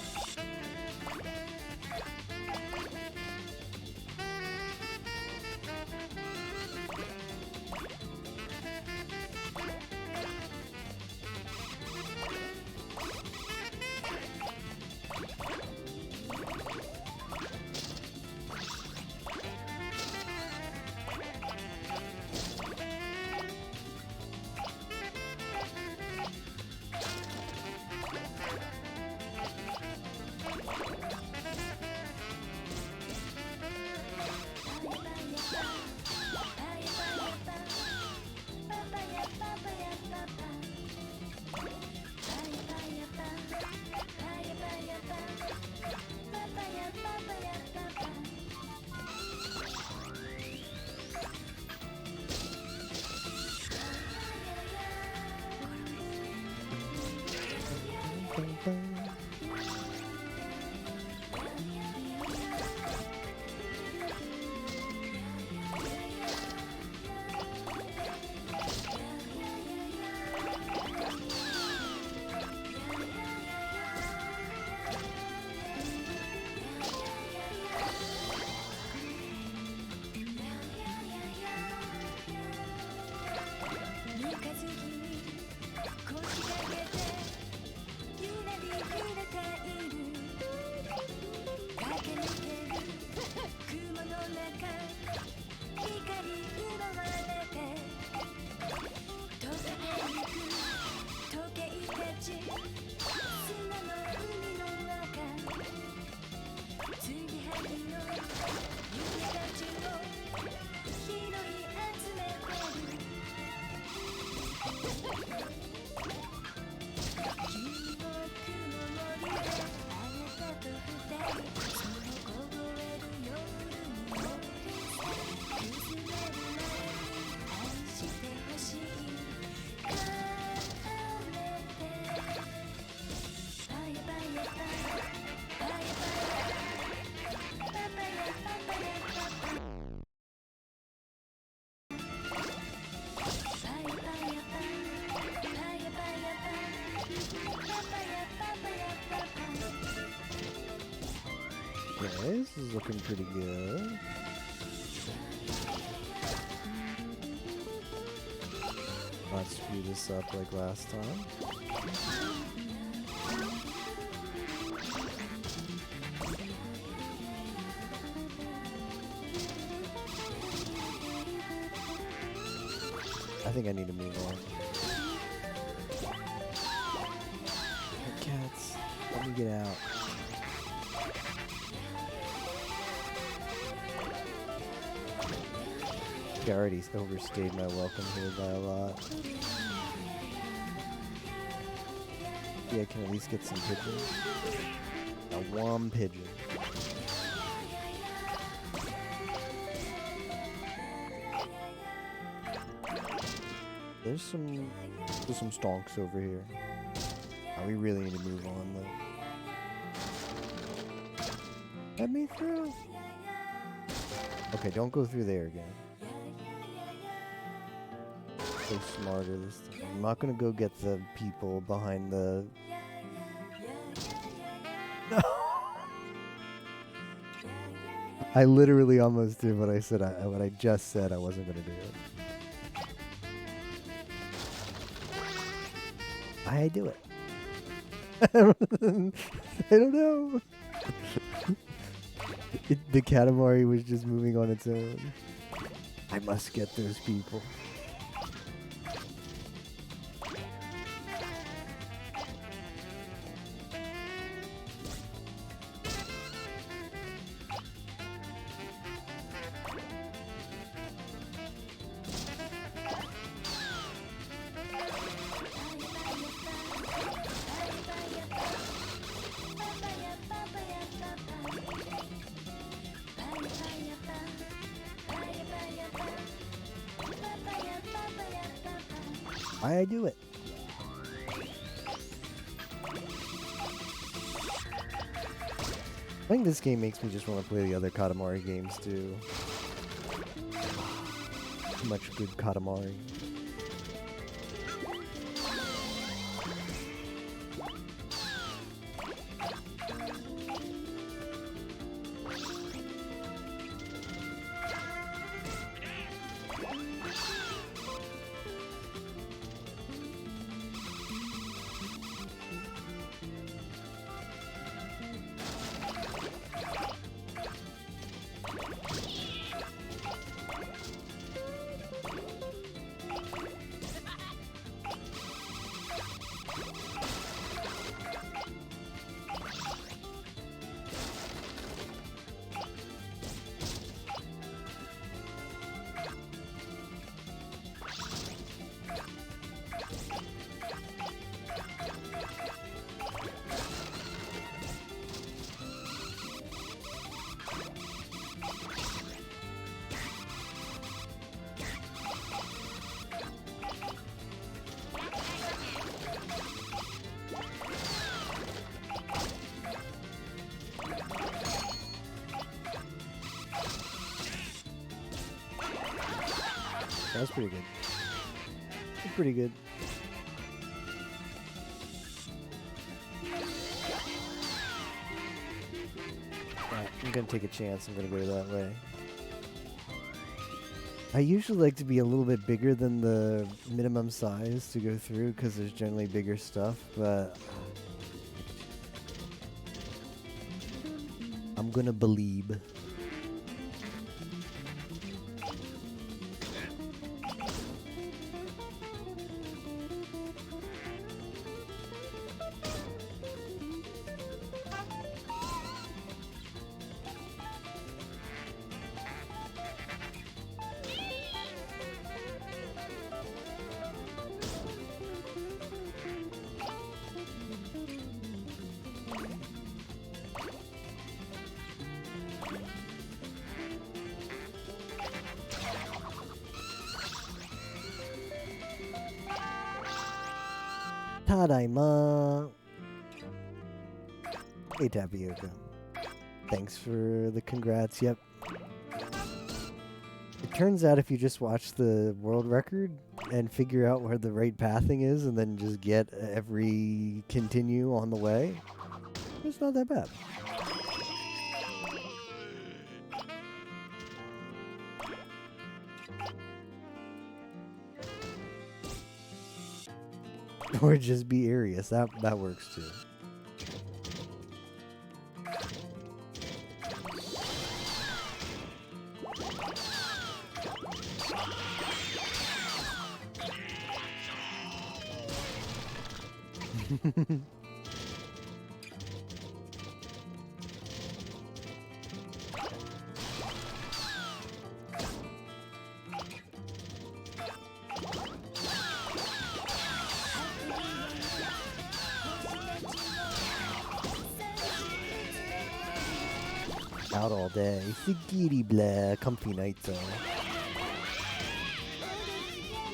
Okay, this is looking pretty good. Not screw this up like last time. I think I need to move on. Hey, cats, let me get out. think I already overstayed my welcome here by a lot. Yeah, I can at least get some pigeons. A warm pigeon. There's some stonks over here. We really need to move on though. Let me through. Okay, don't go through there again. So smarter this time. I'm not gonna go get the people behind the. No. I literally almost did what I said. What I just said I wasn't gonna do it. I do it. I don't know. The Katamari was just moving on its own. I must get those people. I do it. I think this game makes me just want to play the other Katamari games too. Much good Katamari. That was pretty good. Pretty good. Alright, I'm gonna take a chance. I'm gonna go that way. I usually like to be a little bit bigger than the minimum size to go through because there's generally bigger stuff, but I'm gonna believe. Tadaima. Hey, Tapioca. Thanks for the congrats. Yep. It turns out if you just watch the world record and figure out where the right pathing is and then just get every continue on the way, it's not that bad. Or just be Arius. That works too. Out all day. Sigiri blah. Comfy nights though.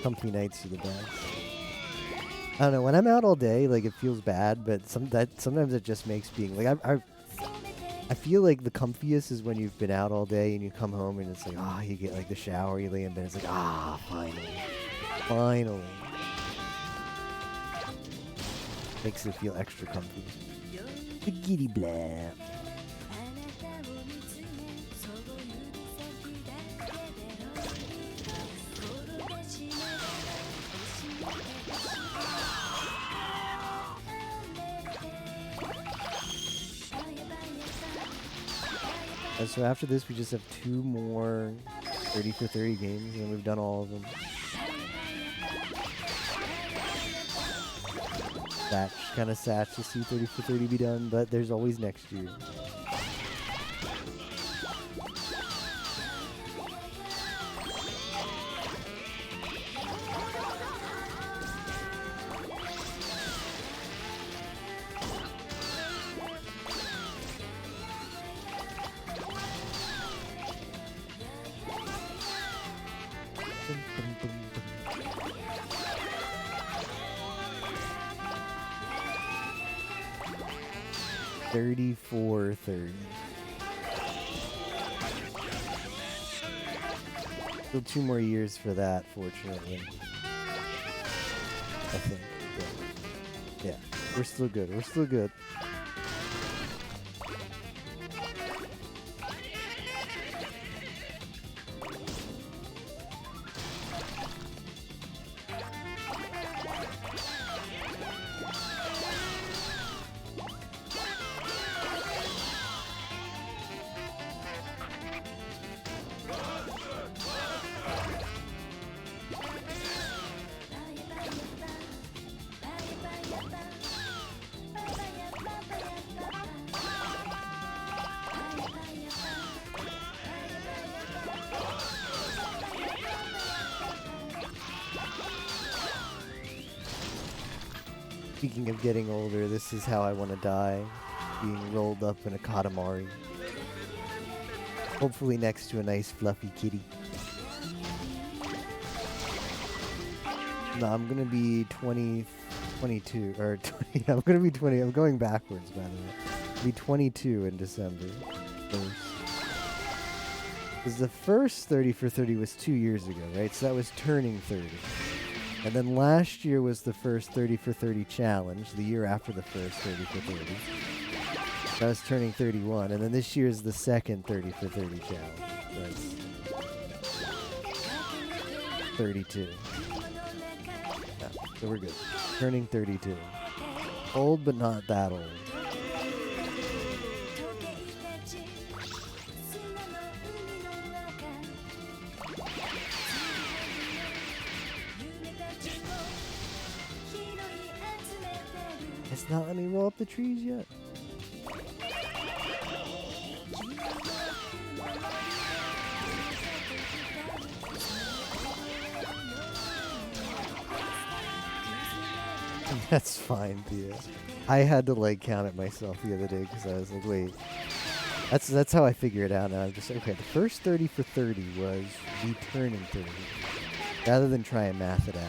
Comfy nights are the best. I don't know, when I'm out all day, like, it feels bad, but sometimes it just makes being, like, I feel like the comfiest is when you've been out all day and you come home and it's like, you get, like, the shower, you lay in bed, it's like, finally. Makes it feel extra comfy. The giddy blah. So after this, we just have 2 more 30 for 30 games, and we've done all of them. Kind of sad to see 30 for 30 be done, but there's always next year. Dum, dum, dum, dum. 34-30. Still 2 more years for that, fortunately. I think. Yeah, we're still good. We're still good. Speaking of getting older, this is how I want to die. Being rolled up in a Katamari. Hopefully next to a nice fluffy kitty. No, I'm gonna be 22, or 20, I'm gonna be 20, I'm going backwards by the way. I'll be 22 in December 1st. Because the first 30 for 30 was 2 years ago, right? So that was turning 30. And then last year was the first 30 for 30 challenge, the year after the first 30 for 30. That was turning 31. And then this year is the second 30 for 30 challenge. That's 32. Yeah, so we're good. Turning 32. Old, but not that old. It's not letting me roll up the trees yet. That's fine, Thea. I had to like count it myself the other day because I was like, wait. That's how I figure it out now. I'm just okay. The first 30 for 30 was me turning 30, rather than try and math it out.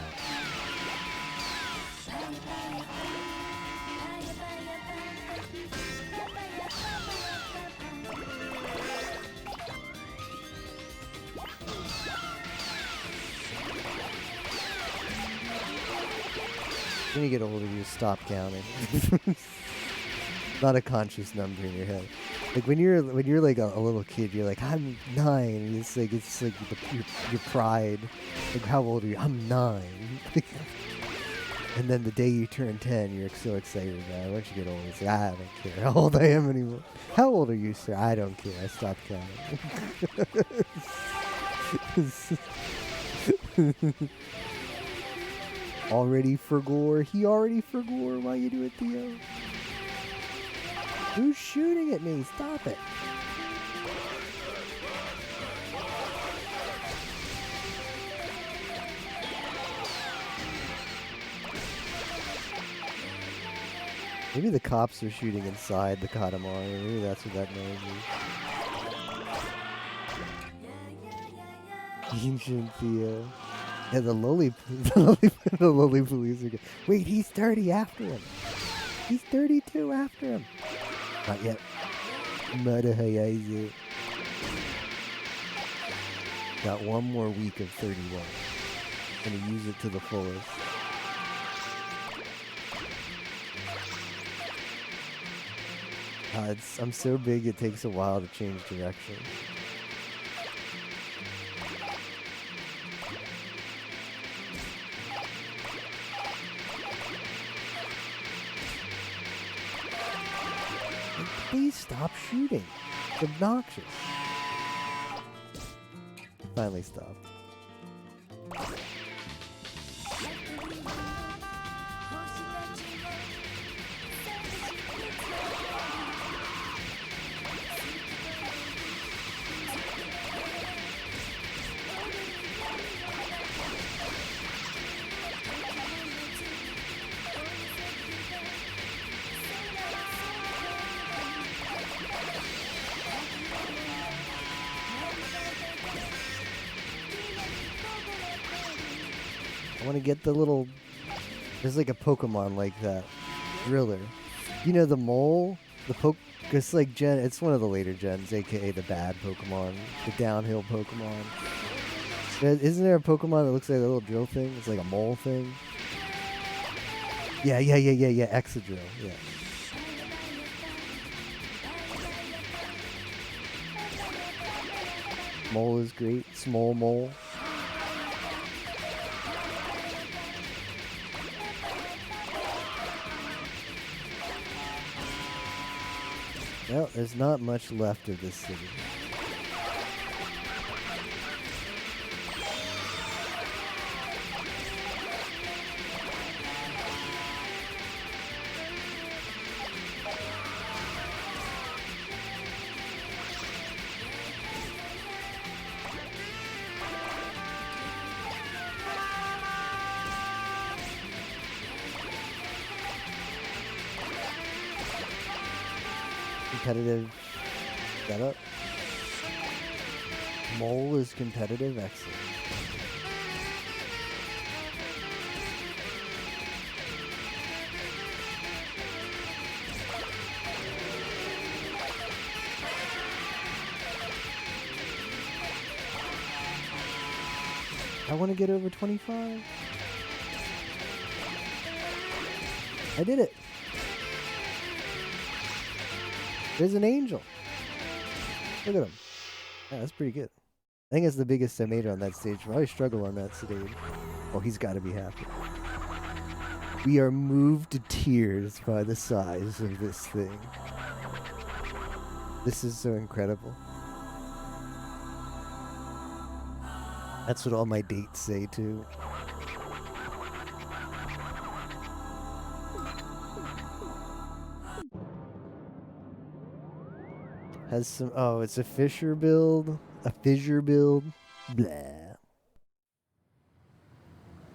When you get older, you just stop counting. Not a conscious number in your head. Like when you're like a little kid, you're like, I'm 9. And it's like your pride. Like, how old are you? I'm 9. And then the day you turn 10, you're so excited about it. Once you get older, it's like, I don't care how old I am anymore. How old are you, sir? I don't care. I stopped counting. Already for gore. He already for gore. Why you do it, Theo? Who's shooting at me? Stop it. Maybe the cops are shooting inside the Katamari. Maybe that's what that noise is. Ancient Theo. Yeah, the lowly police are good. Wait, he's 30 after him. He's 32 after him. Not yet. Madahayaze. Got one more week of 31. Gonna use it to the fullest. I'm so big it takes a while to change direction. Please stop shooting. It's obnoxious. Finally stopped. I want to get the little... There's like a Pokemon like that. Driller. You know the mole? It's like it's one of the later gens, aka the bad Pokemon. The downhill Pokemon. Isn't there a Pokemon that looks like a little drill thing? It's like a mole thing. Yeah. Exadrill. Yeah. Mole is great. Small mole. Well, there's not much left of this city. Competitive setup. Mole is competitive, excellent. I want to get over 25. I did it. There's an angel. Look at him. Yeah, that's pretty good. I think it's the biggest I made on that stage. I always struggle on that stage. Oh, he's got to be happy. We are moved to tears by the size of this thing. This is so incredible. That's what all my dates say, too. Has some... Oh, it's a fissure build. A fissure build. Blah.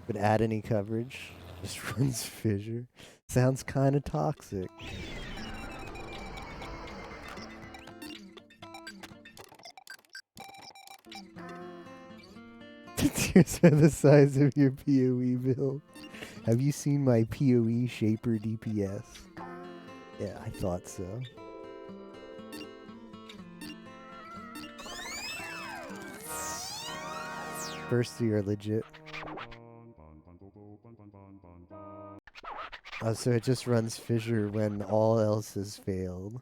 Would add any coverage. Just runs fissure. Sounds kind of toxic. Tears are the size of your PoE build. Have you seen my PoE Shaper DPS? Yeah, I thought so. First 3 are legit. Oh, so it just runs fissure when all else has failed.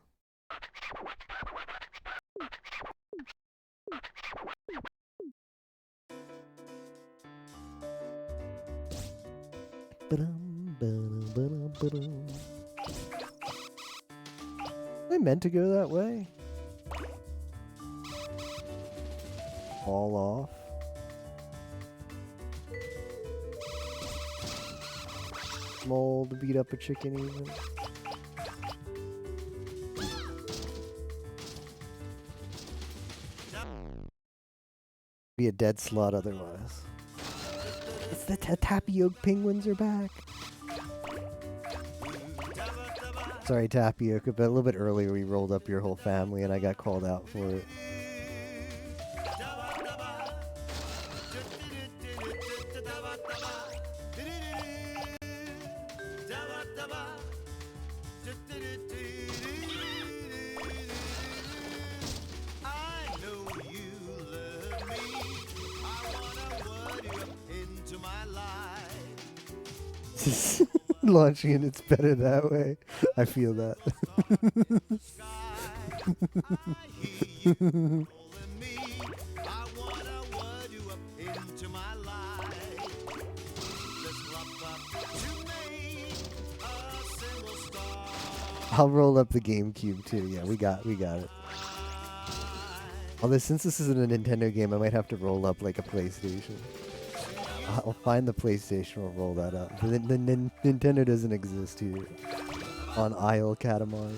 I meant to go that way. Fall off. Mole to beat up a chicken even. Be a dead slot otherwise. It's the tapioca penguins are back. Sorry, Tapioca, but a little bit earlier we rolled up your whole family and I got called out for it. Launching it, it's better that way. I feel that. I'll roll up the GameCube too. Yeah, we got it. Although since this isn't a Nintendo game, I might have to roll up like a PlayStation. I'll find the PlayStation. We'll roll that up. The Nintendo doesn't exist here on Isle Katamari.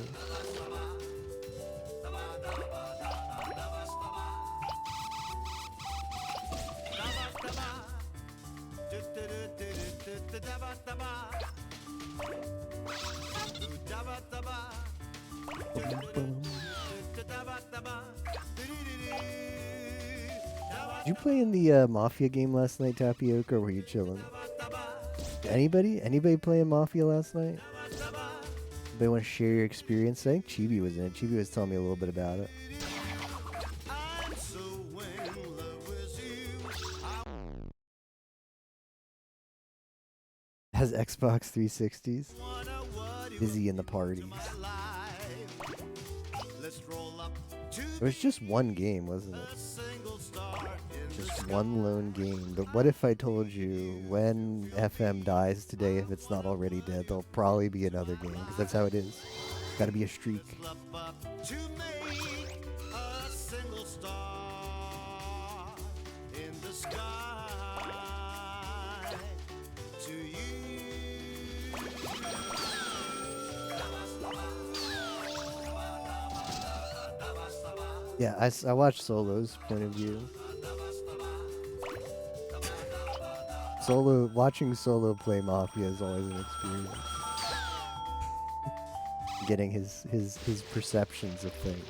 Did you play in the Mafia game last night, Tapioca, or were you chilling? Anybody playing Mafia last night? Anybody want to share your experience? I think Chibi was in it. Chibi was telling me a little bit about it. Has Xbox 360s? Busy in the parties. It was just one game, wasn't it? Just one lone game. But what if I told you when FM dies today, if it's not already dead, there'll probably be another game, because that's how it is. Gotta be a streak. Yeah, I watched Solo's point of view. Watching Solo play Mafia is always an experience. Getting his perceptions of things.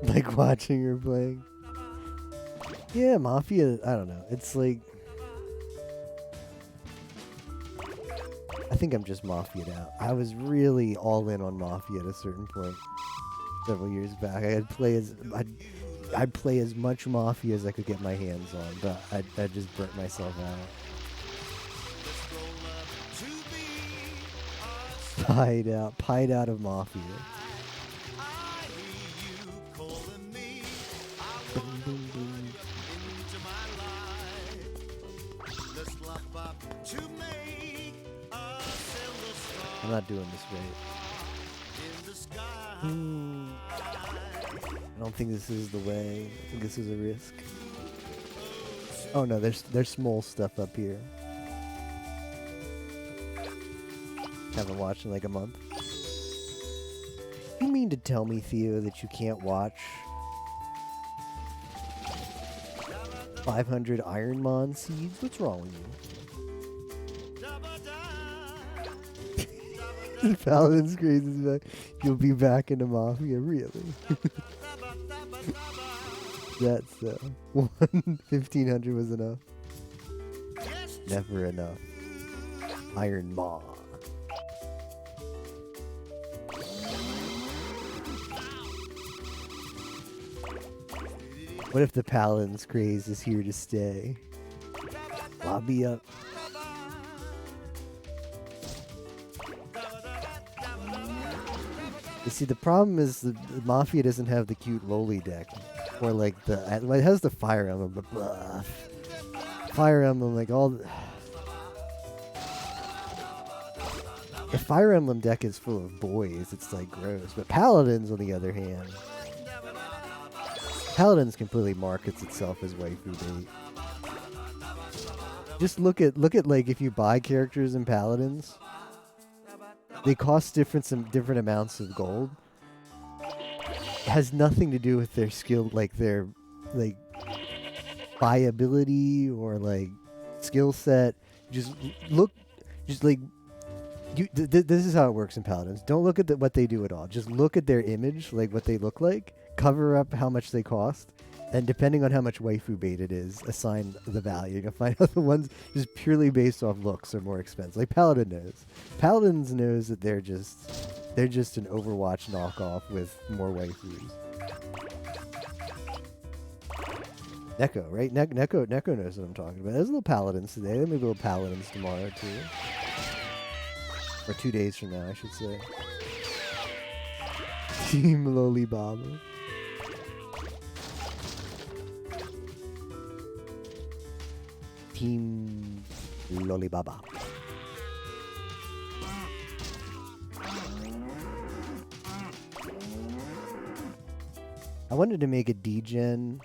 Like watching her playing. Yeah, Mafia, I don't know. It's like, I think I'm just Mafia'd out. I was really all in on Mafia at a certain point several years back. I'd play as much Mafia as I could get my hands on, but I just burnt myself out. Pied out of Mafia. Boom, boom, boom. I'm not doing this right. I don't think this is the way. I think this is a risk. Oh no, there's small stuff up here. Haven't watched in like a month. You mean to tell me, Theo, that you can't watch 500 Ironmon seeds? What's wrong with you? Paladin's crazy as back. You'll be back into Mafia, really? That's 1,500 was enough. Never enough. Iron Maw. What if the Paladin's craze is here to stay? Lobby up. You see, the problem is the Mafia doesn't have the cute lowly deck. Or like well, it has the Fire Emblem, but blah. Fire Emblem, like all the... The Fire Emblem deck is full of boys, it's like gross. But Paladins, on the other hand, Paladins completely markets itself as waifu bait. Just look at like if you buy characters in Paladins, they cost different amounts of gold. It has nothing to do with their skill, like their like buyability or like skill set. Just like this is how it works in Paladins. Don't look at what they do at all. Just look at their image, like what they look like. Cover up how much they cost, and depending on how much waifu bait it is, assign the value. You're gonna find out the ones just purely based off looks are more expensive. Like Paladin knows. Paladins knows that they're just an Overwatch knockoff with more waifus. Neko, right? Neko knows what I'm talking about. There's little paladins today. There may be little paladins tomorrow too, or 2 days from now, I should say. Team Lolibaba. Team Lolibaba. I wanted to make a D-Gen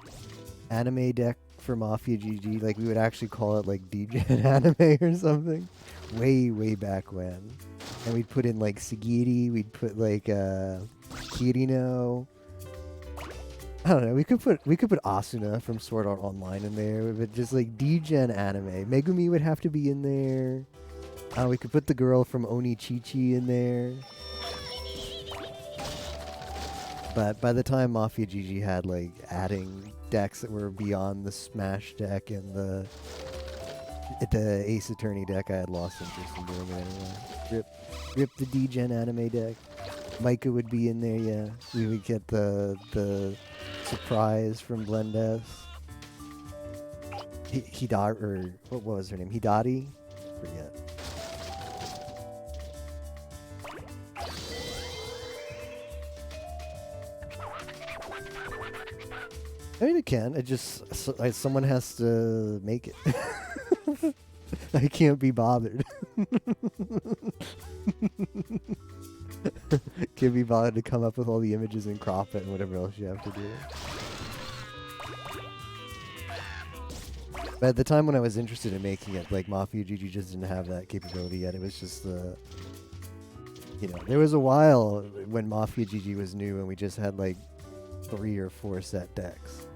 anime deck for Mafia GG. Like, we would actually call it, like, D-Gen anime or something. Way back when. And we'd put in, like, Sagiri. We'd put, like, Kirino. I don't know. We could put Asuna from Sword Art Online in there. But just, like, D-Gen anime. Megumi would have to be in there. We could put the girl from Oni Chi-Chi in there. But by the time Mafia GG had, like, adding decks that were beyond the Smash deck and the Ace Attorney deck, I had lost interest in doing it anyway. Rip the D-Gen anime deck. Micah would be in there, yeah. We would get the surprise from Blendess. Hidari, or what was her name? Hidari? Forget. I mean, it can. It just someone has to make it. I can't be bothered. Can't be bothered to come up with all the images and crop it and whatever else you have to do. But at the time when I was interested in making it, like, Mafia GG just didn't have that capability yet. It was just the, there was a while when Mafia GG was new and we just had like 3 or 4 set decks.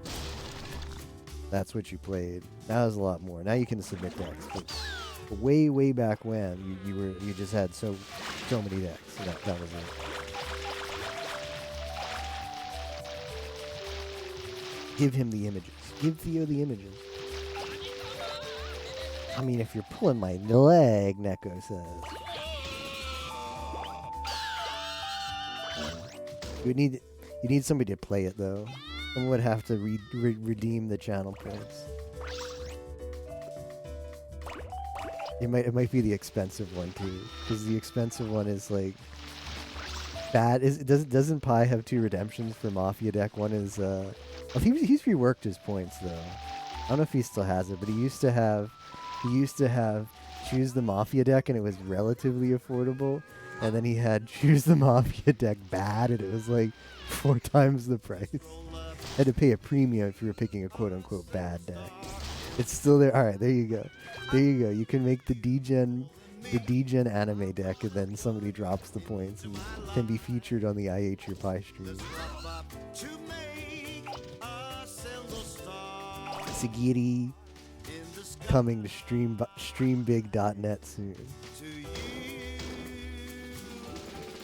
That's what you played. Now there's a lot more. Now you can submit decks. But way back when, you just had so many decks. So that was it. Give him the images. Give Theo the images. I mean, if you're pulling my leg, Neko says. You need somebody to play it though. Someone would have to redeem the channel points. It might be the expensive one too, because the expensive one is like bad. Doesn't Pi have 2 redemptions for Mafia deck? One is he's reworked his points though. I don't know if he still has it, but he used to have choose the Mafia deck and it was relatively affordable. And then he had choose the Mafia deck bad, and it was like 4 times the price. Had to pay a premium if you were picking a quote-unquote bad deck. It's still there. All right, there you go. There you go. You can make the D-Gen anime deck, and then somebody drops the points and can be featured on the I Hate Your Pie stream. Sagiri coming to streambig.net soon.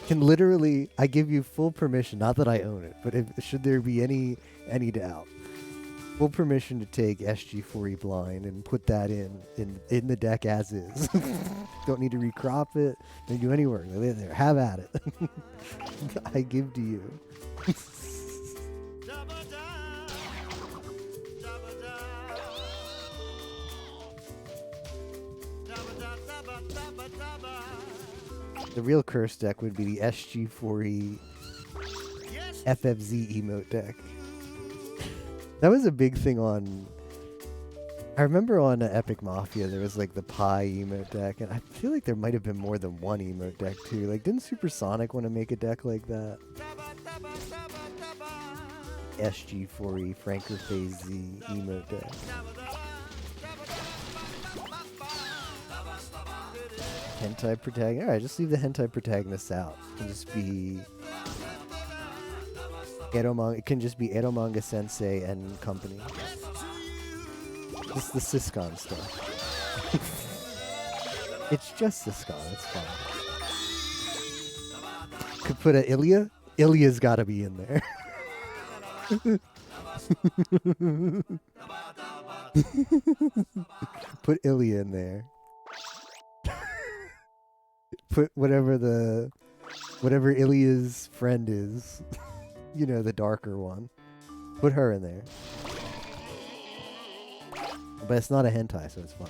Can literally, I give you full permission, not that I own it, but should there be any doubt, full permission to take SG4E blind and put that in the deck as is. Don't need to recrop it, don't do any work. There, have at it. I give to you. The real curse deck would be the SG4E FFZ emote deck. That was a big thing on... I remember on Epic Mafia there was like the Pi emote deck, and I feel like there might have been more than one emote deck too. Like, didn't Supersonic want to make a deck like that? SG4E Franker Phase Z emote deck. Hentai protagonist. Alright, just leave the hentai protagonists out. It can just be it can just be Eromanga Sensei and company. Just the Siscon stuff. It's just Siscon, it's fine. Could put a Ilya? Ilya's gotta be in there. Put Ilya in there. Put whatever Ilya's friend is, the darker one. Put her in there. But it's not a hentai, so it's fine.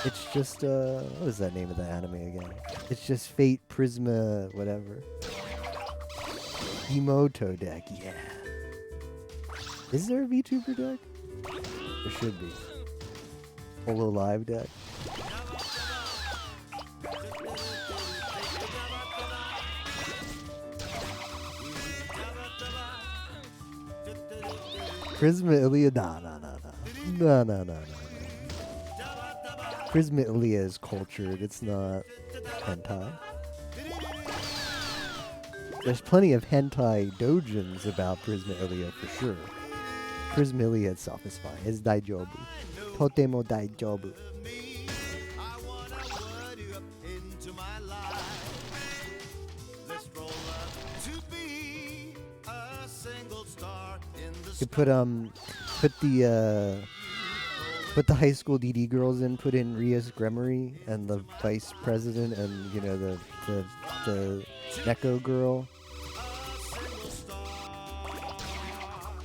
It's just, what is that name of the anime again? It's just Fate Prisma, whatever. Emoto deck, yeah. Is there a VTuber deck? There should be. Holo Live deck. Prisma Ilia, no. Prisma Ilia is cultured, it's not hentai. There's plenty of hentai dojins about Prisma Ilia for sure. Prisma Ilia itself is fine. It's daijobu. Totemo daijobu. You put the high school DD girls in, put in Rias Gremory and the vice president and the Neko girl.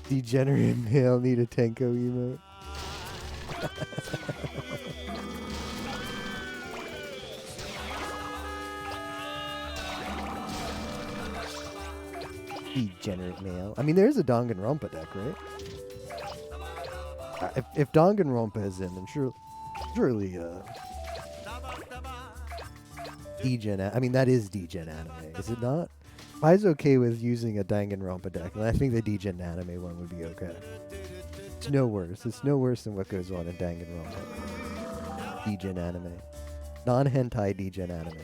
Degenerate male need a Tenko emote. Degenerate male. I mean, there is a Danganronpa deck, right? If Danganronpa is in, then surely Degen. I mean, that is Degen anime, is it not? I's okay with using a Danganronpa deck, and I think the Degen anime one would be okay. It's no worse. It's no worse than what goes on in Danganronpa. Degen anime. Non-hentai Degen anime.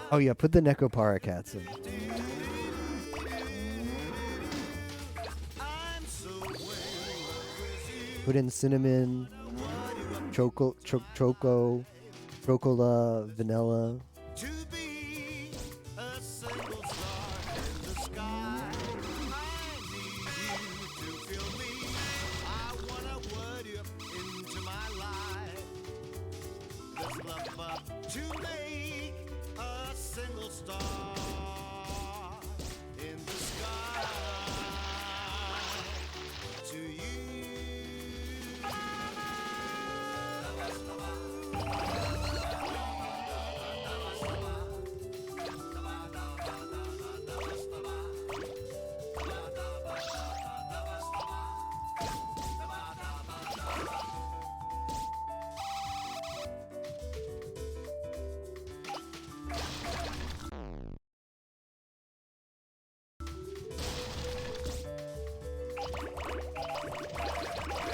Oh yeah, put the Nekopara cats in. Put in Cinnamon, Chocola, Vanilla.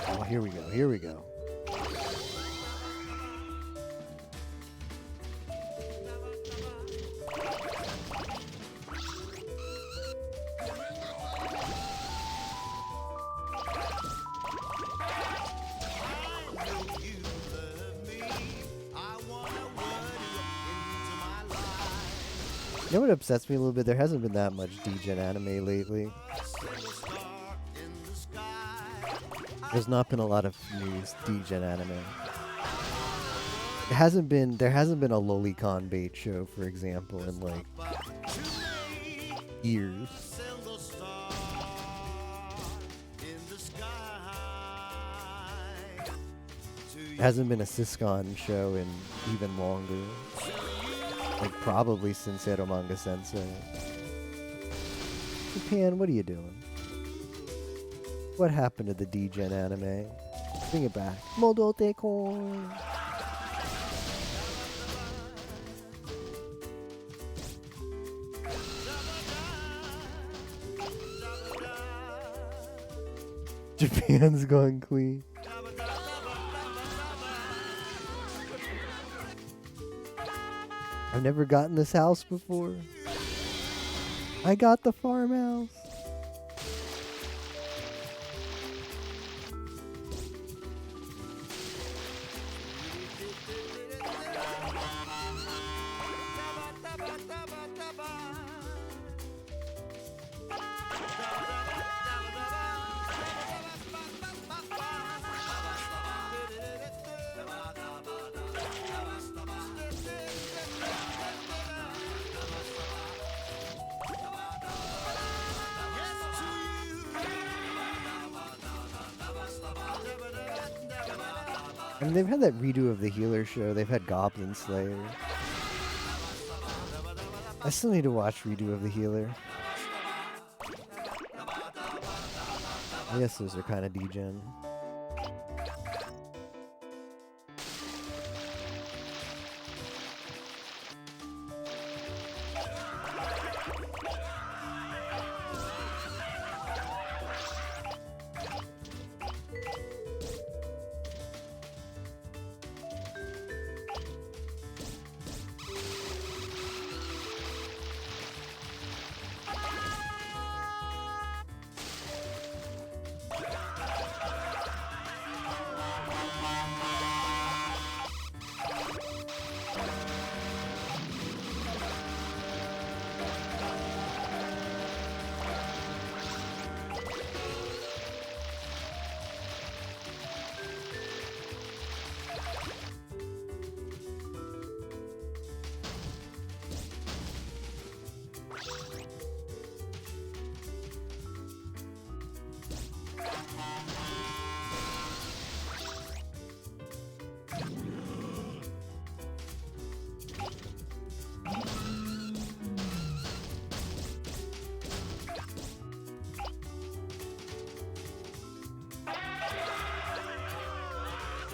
Oh, here we go. Here we go. You know what upsets me a little bit? There hasn't been that much Degen anime lately. There's not been a lot of news Degen anime. There hasn't been a Lolicon bait show, for example, in like years. There hasn't been a Siscon show in even longer. Like probably since Eromanga Sensei. Japan, what are you doing? What happened to the Degen anime? Bring it back. Modote coin. Japan's gone clean. I've never gotten this house before. I got the farmhouse. I mean, they've had that redo of the Healer show. They've had Goblin Slayer. I still need to watch redo of the Healer. I guess those are kind of degen.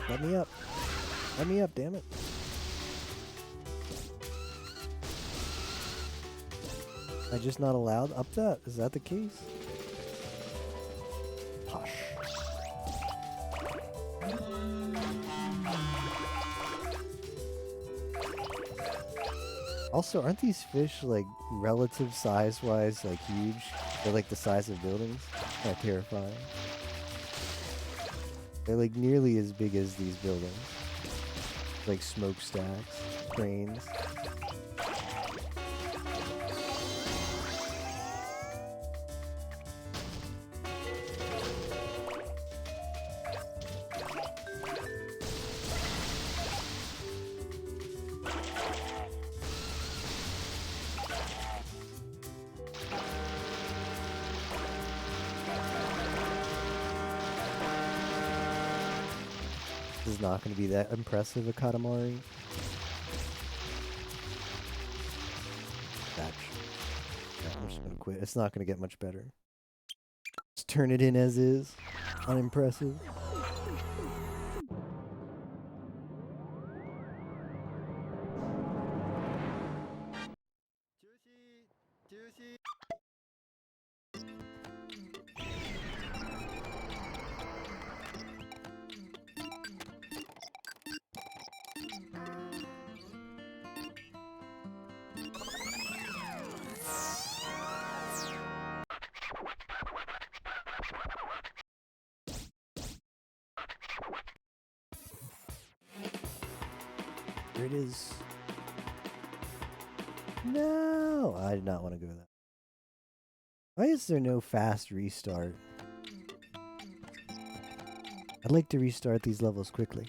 Let me up. Let me up, damn it. I just not allowed up that? Is that the case? Hush. Also, aren't these fish, like, relative size-wise, like, huge? They're like the size of buildings? Kind of terrifying. They're like nearly as big as these buildings. Like smokestacks, cranes. This is not going to be that impressive a Katamari. Batch. Yeah, I'm just going to quit. It's not going to get much better. Just turn it in as is. Unimpressive. There it is. No! I did not want to go that. Why is there no fast restart? I'd like to restart these levels quickly.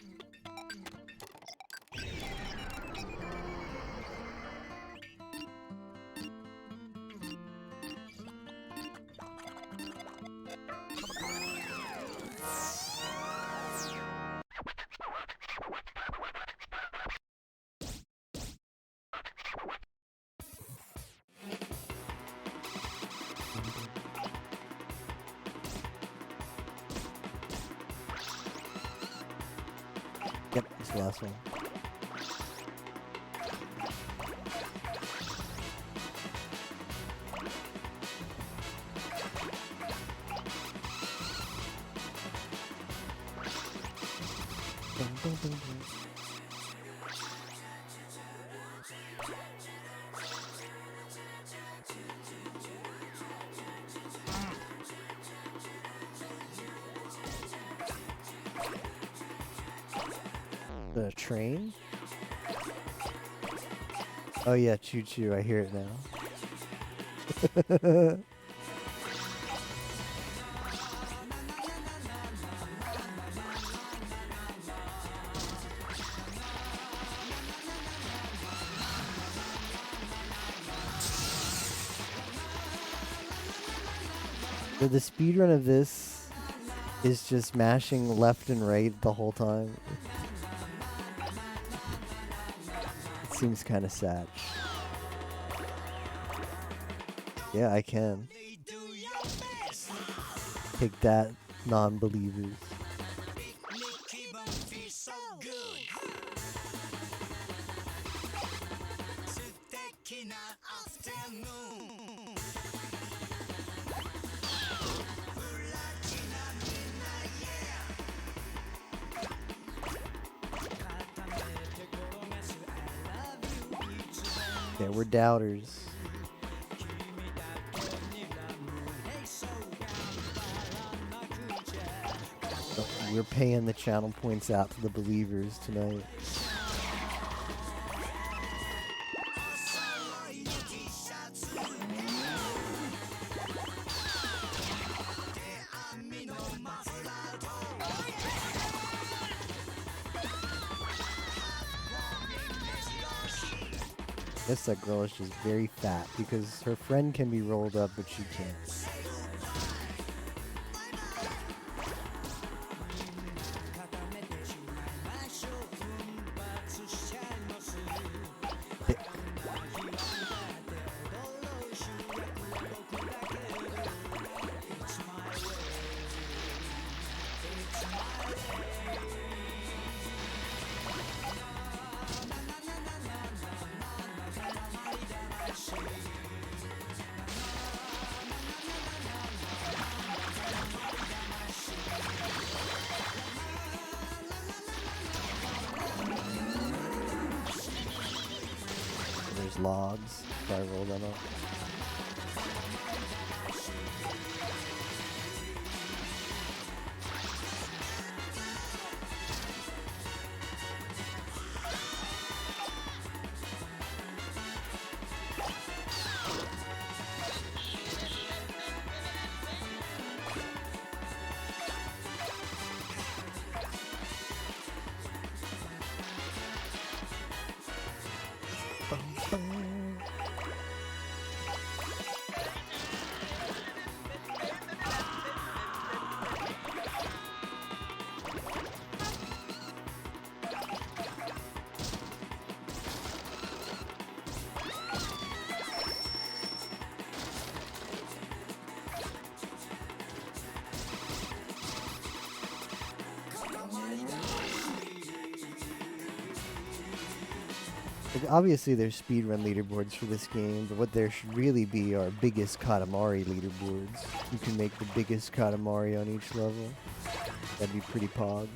Yep, it's the last one. The train? Oh yeah, choo choo, I hear it now. So the speedrun of this is just mashing left and right the whole time. seems kind of sad. Yeah, I can. Take that, non-believers. There were doubters. But we're paying the channel points out to the believers tonight. I guess that girl is just very fat because her friend can be rolled up, but she can't. There's logs. If I roll them up. Like, obviously, there's speedrun leaderboards for this game, but what there should really be are biggest Katamari leaderboards. You can make the biggest Katamari on each level. That'd be pretty pog.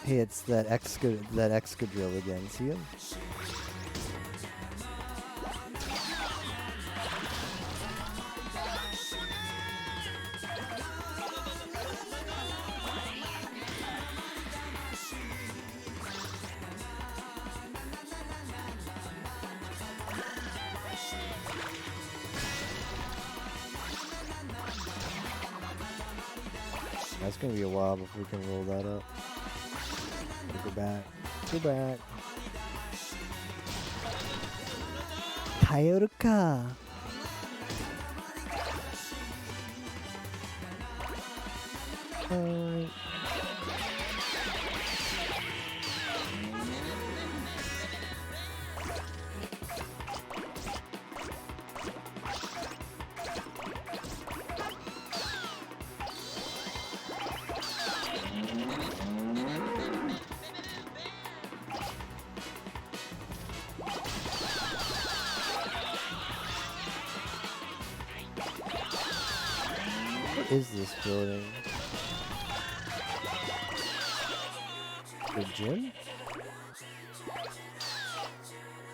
Hey, it's that Excadrill again. See him? That's gonna be a while before we can roll that up. Go back. Go back. Tayoruka. What is this building? The gym?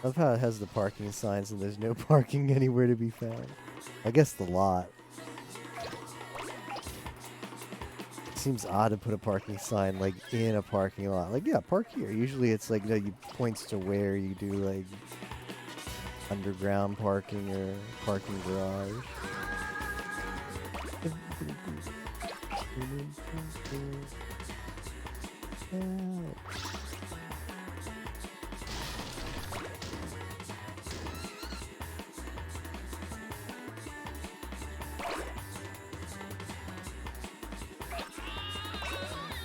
I love how it has the parking signs and there's no parking anywhere to be found. I guess the lot. It seems odd to put a parking sign like in a parking lot. Like, yeah, park here. Usually it's like, no, you points to where you do like underground parking or parking garage.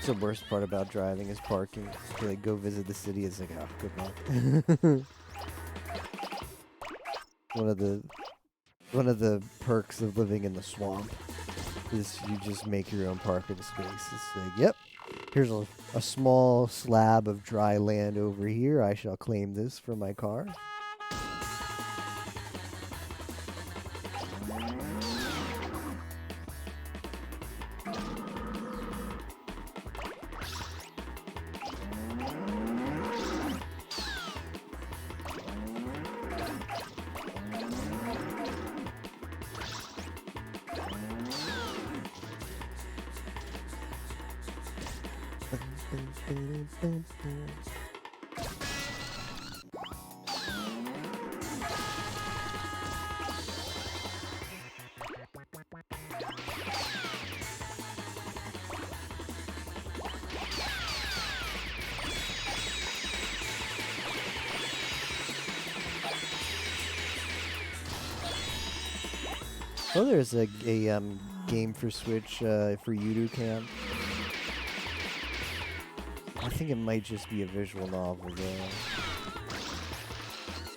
The worst part about driving is parking. To like go visit the city, it's like, oh, good luck. one of the perks of living in the swamp is you just make your own parking space. It's like, yep, here's a small slab of dry land over here. I shall claim this for my car. Oh, there's a game for Switch for Yudu Camp. I think it might just be a visual novel though.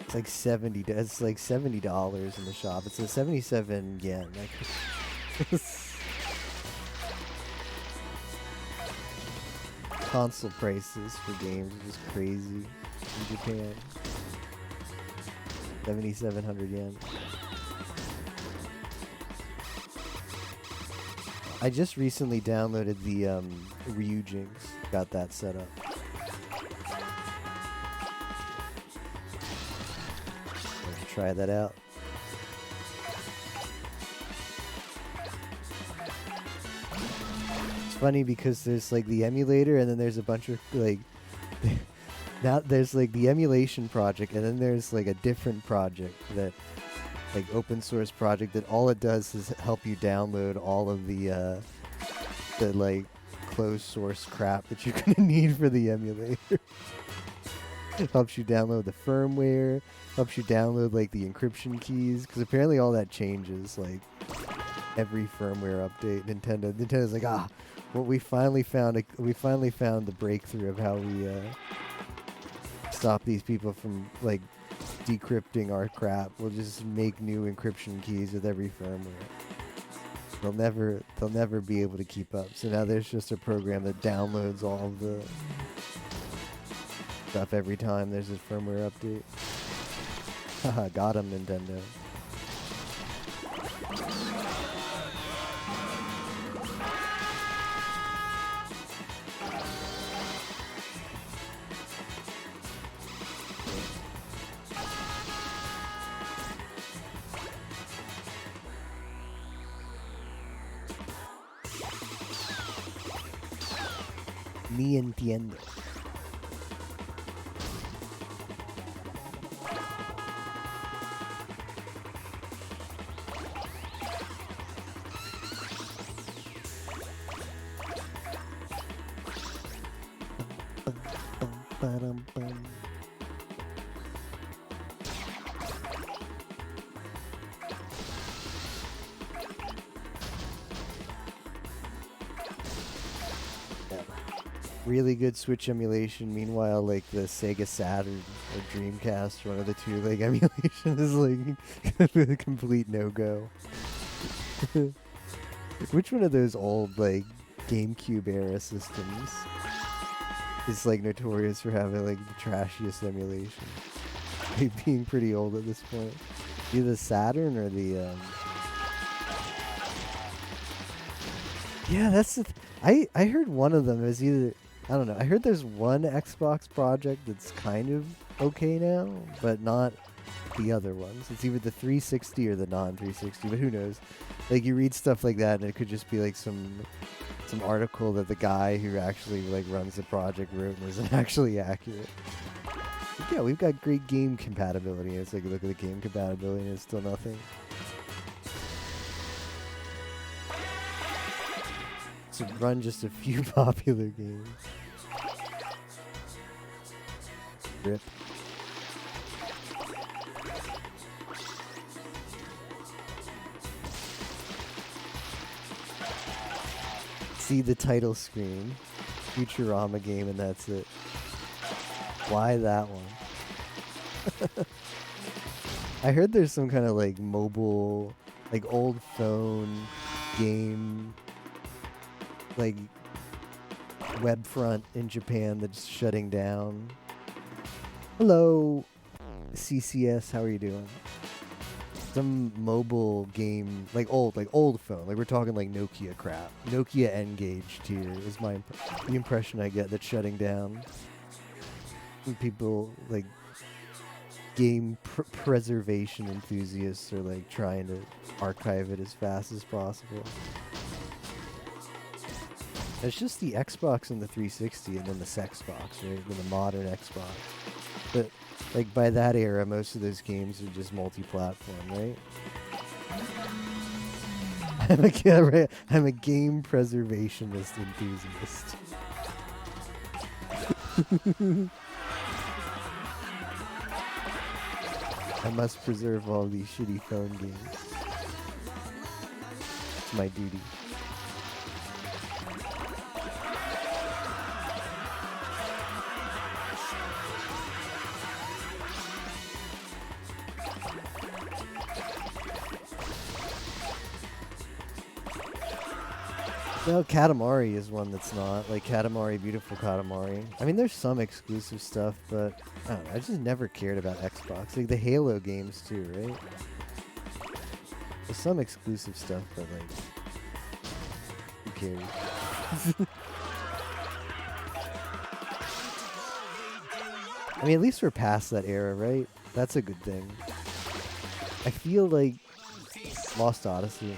It's like It's like $70 in the shop. It's a 77 yen. Console prices for games are just crazy in Japan. 7,700 yen. I just recently downloaded the Ryujinx. Got that set up. Let's try that out. It's funny because there's like the emulator and then there's a bunch of like now there's like the emulation project and then there's like a different project that like open source project that all it does is help you download all of the like closed source crap that you're gonna need for the emulator. Helps you download the firmware, helps you download like the encryption keys, because apparently all that changes like every firmware update. Nintendo's like, well, we finally found the breakthrough of how we stop these people from like decrypting our crap. We'll just make new encryption keys with every firmware. They'll never be able to keep up. So now there's just a program that downloads all of the stuff every time there's a firmware update. Haha, got him, Nintendo. Ni entiendo. Really good Switch emulation. Meanwhile, like the Sega Saturn or Dreamcast, one of the two, like emulation is like a complete no-go. Which one of those old like GameCube era systems is like notorious for having like the trashiest emulation? Like being pretty old at this point. Either the Saturn or the Yeah, that's the I heard one of them is either I don't know. I heard there's one Xbox project that's kind of okay now, but not the other ones. It's either the 360 or the non-360, but who knows? Like you read stuff like that, and it could just be like some article that the guy who actually like runs the project wrote and isn't actually accurate. But yeah, we've got great game compatibility. It's like look at the game compatibility, and it's still nothing. To run just a few popular games. Rip. See the title screen, Futurama game, and that's it. Why that one? I heard there's some kind of like mobile, like old phone game, like web front in Japan that's shutting down. Hello, CCS, how are you doing? Some mobile game, like old phone, like we're talking like Nokia crap. Nokia N-Gage tier is the impression I get that's shutting down. And people like game preservation enthusiasts are like trying to archive it as fast as possible. It's just the Xbox and the 360 and then the Sexbox, right? And the modern Xbox. But like by that era, most of those games are just multi-platform, right? I'm a game preservationist enthusiast. I must preserve all these shitty phone games. It's my duty. No, Katamari is one that's not. Like Katamari, Beautiful Katamari. I mean, there's some exclusive stuff, but I don't know. I just never cared about Xbox. Like the Halo games too, right? There's some exclusive stuff, but like, who cares? I mean, at least we're past that era, right? That's a good thing. I feel like Lost Odyssey.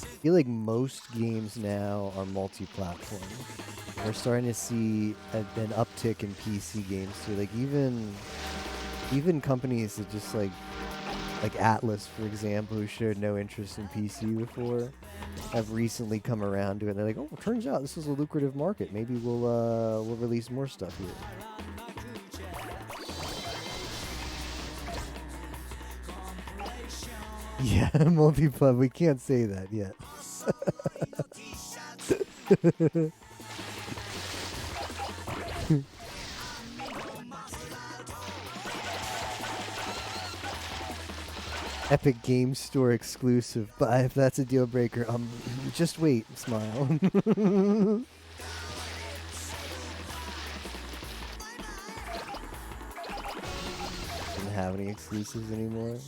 I feel like most games now are multi-platform. We're starting to see an uptick in PC games too. Like even companies that just like Atlas, for example, who showed no interest in PC before, have recently come around to it. They're like, oh, it turns out this is a lucrative market. Maybe we'll release more stuff here. Yeah, multi-platform. We can't say that yet. Epic Game Store exclusive, but if that's a deal breaker, just wait, smile. Doesn't have any exclusives anymore.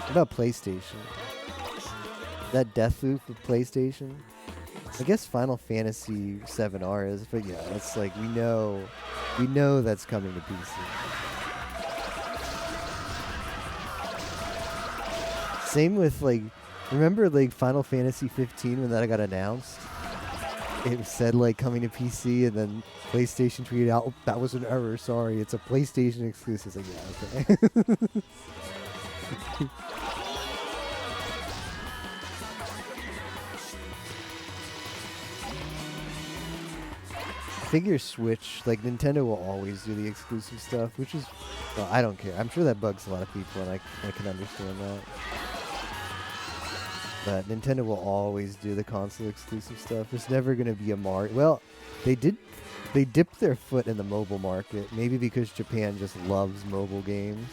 What about PlayStation? That Deathloop with PlayStation? I guess Final Fantasy 7R is, but yeah, it's like we know that's coming to PC. Same with like, remember like Final Fantasy 15 when that got announced? It said like coming to PC, and then PlayStation tweeted out, oh, that was an error, sorry, it's a PlayStation exclusive. It's like, yeah, okay. I figure Switch, like Nintendo will always do the exclusive stuff, which is, well, I don't care. I'm sure that bugs a lot of people, and I can understand that. But Nintendo will always do the console exclusive stuff. There's never going to be a Mario. Well, they dipped their foot in the mobile market, maybe because Japan just loves mobile games.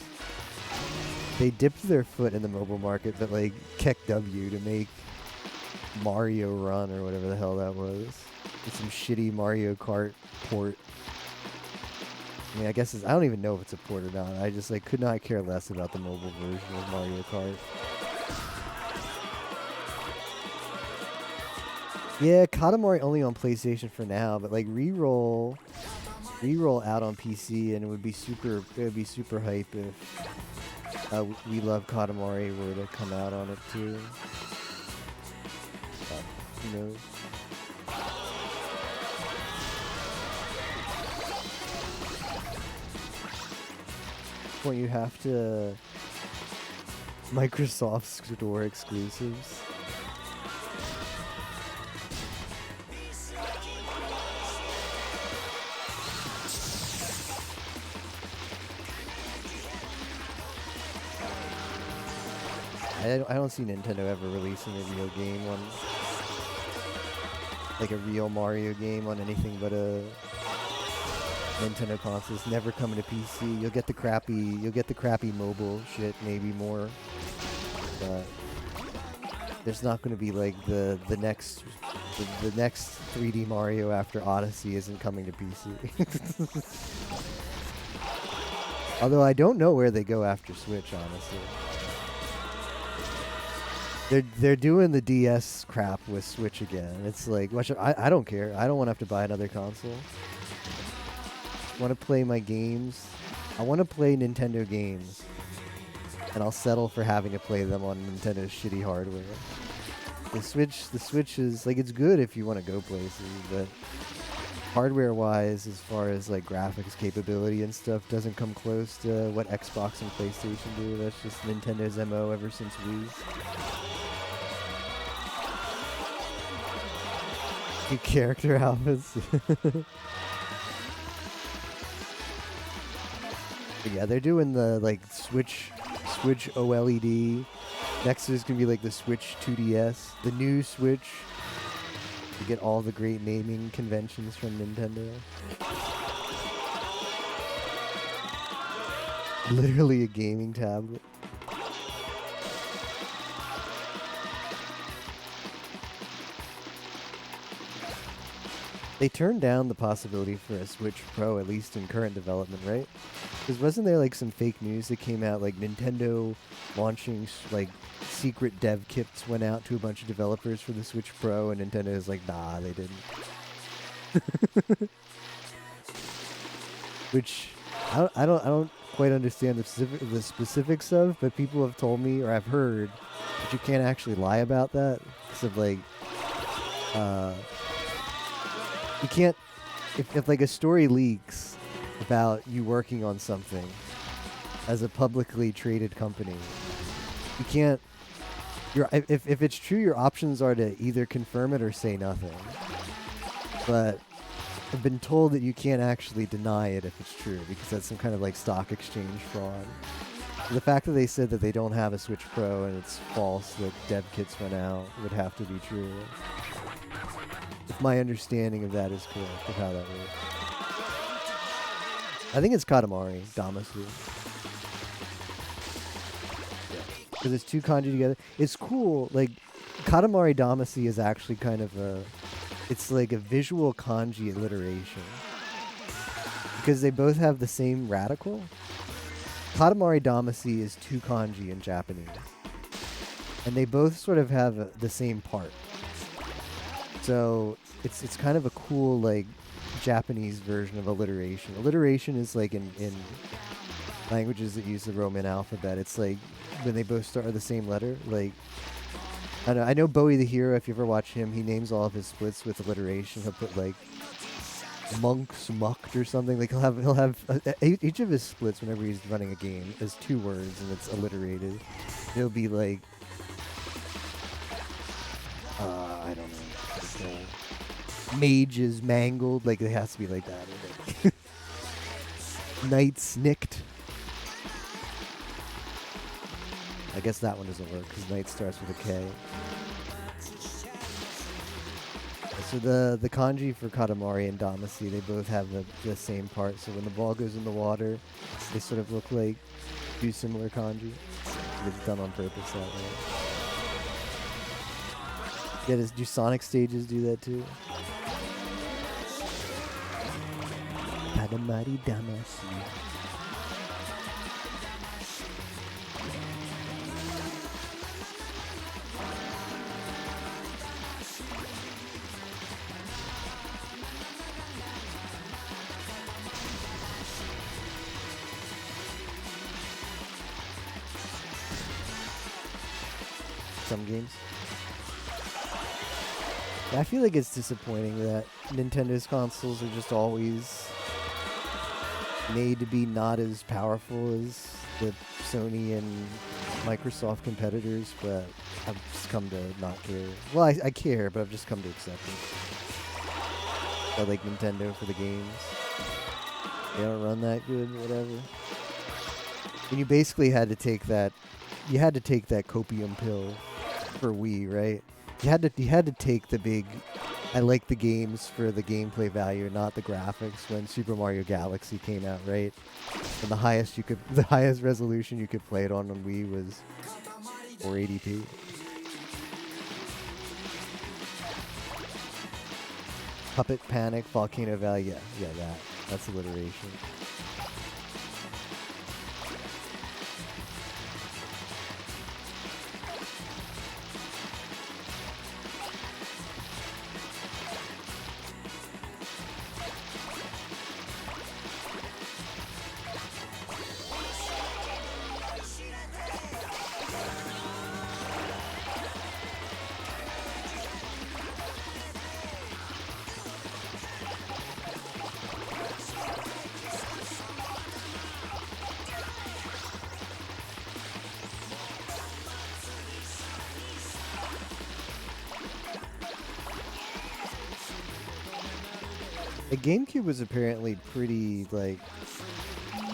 They dipped their foot in the mobile market, but like kept W to make Mario Run or whatever the hell that was. With some shitty Mario Kart port. I mean, I guess I don't even know if it's a port or not. I just like could not care less about the mobile version of Mario Kart. Yeah, Katamari only on PlayStation for now, but like re-roll out on PC, and it would be super hype if We Love Katamari were to come out on it too. Who knows? Point you have to Microsoft Store exclusives. I don't see Nintendo ever releasing a real game on, like a real Mario game on anything but a Nintendo console. It's never coming to PC. You'll get the crappy mobile shit maybe more, but there's not going to be like the next 3D Mario after Odyssey isn't coming to PC. Although I don't know where they go after Switch, honestly. They're doing the DS crap with Switch again. It's like, I don't care. I don't want to have to buy another console. I want to play my games. I want to play Nintendo games, and I'll settle for having to play them on Nintendo's shitty hardware. The Switch is like, it's good if you want to go places, but hardware-wise, as far as like graphics capability and stuff, doesn't come close to what Xbox and PlayStation do. That's just Nintendo's MO ever since Wii. New character outfits. Yeah, they're doing the like Switch OLED. Next is gonna be like the Switch 2DS, the new Switch. You get all the great naming conventions from Nintendo. Literally a gaming tablet. They turned down the possibility for a Switch Pro, at least in current development, right? Because wasn't there like some fake news that came out, like Nintendo launching like secret dev kits went out to a bunch of developers for the Switch Pro, and Nintendo is like, nah, they didn't. Which I don't quite understand the specifics of, but people have told me, or I've heard, that you can't actually lie about that. Because of like, you can't, if like a story leaks about you working on something as a publicly traded company, you can't, if it's true, your options are to either confirm it or say nothing. But I've been told that you can't actually deny it if it's true, because that's some kind of like stock exchange fraud. The fact that they said that they don't have a Switch Pro and it's false that dev kits went out would have to be true. If my understanding of that is correct, of how that works. I think it's Katamari Damacy. Because it's two kanji together. It's cool. Like, Katamari Damacy is actually kind of it's like a visual kanji alliteration. Because they both have the same radical. Katamari Damacy is two kanji in Japanese. And they both sort of have the same part. So it's kind of a cool like Japanese version of alliteration. Alliteration is like in languages that use the Roman alphabet. It's like when they both start with the same letter. Like I know Bowie the Hero. If you ever watch him, he names all of his splits with alliteration. He'll put like monks mucked or something. Like he'll have each of his splits whenever he's running a game is two words and it's alliterated. It'll be like I don't know. Mage is mangled, like it has to be like that. Knight snicked. I guess that one doesn't work because Knight starts with a K. So the kanji for Katamari and Damacy, they both have the same part. So when the ball goes in the water, they sort of look like two similar kanji. It's done on purpose that way. Yeah, do Sonic stages do that too? Katamari Damacy. Some games. I feel like it's disappointing that Nintendo's consoles are just always made to be not as powerful as the Sony and Microsoft competitors, but I've just come to not care. Well, I care, but I've just come to accept it. I like Nintendo for the games. They don't run that good, whatever. And you basically had to take that. You had to take that copium pill for Wii, right? You had to take the big. I like the games for the gameplay value, not the graphics. When Super Mario Galaxy came out, right? And the highest resolution you could play it on Wii was 480p. Puppet Panic, Volcano Valley, yeah, that's alliteration. The GameCube was apparently pretty, like,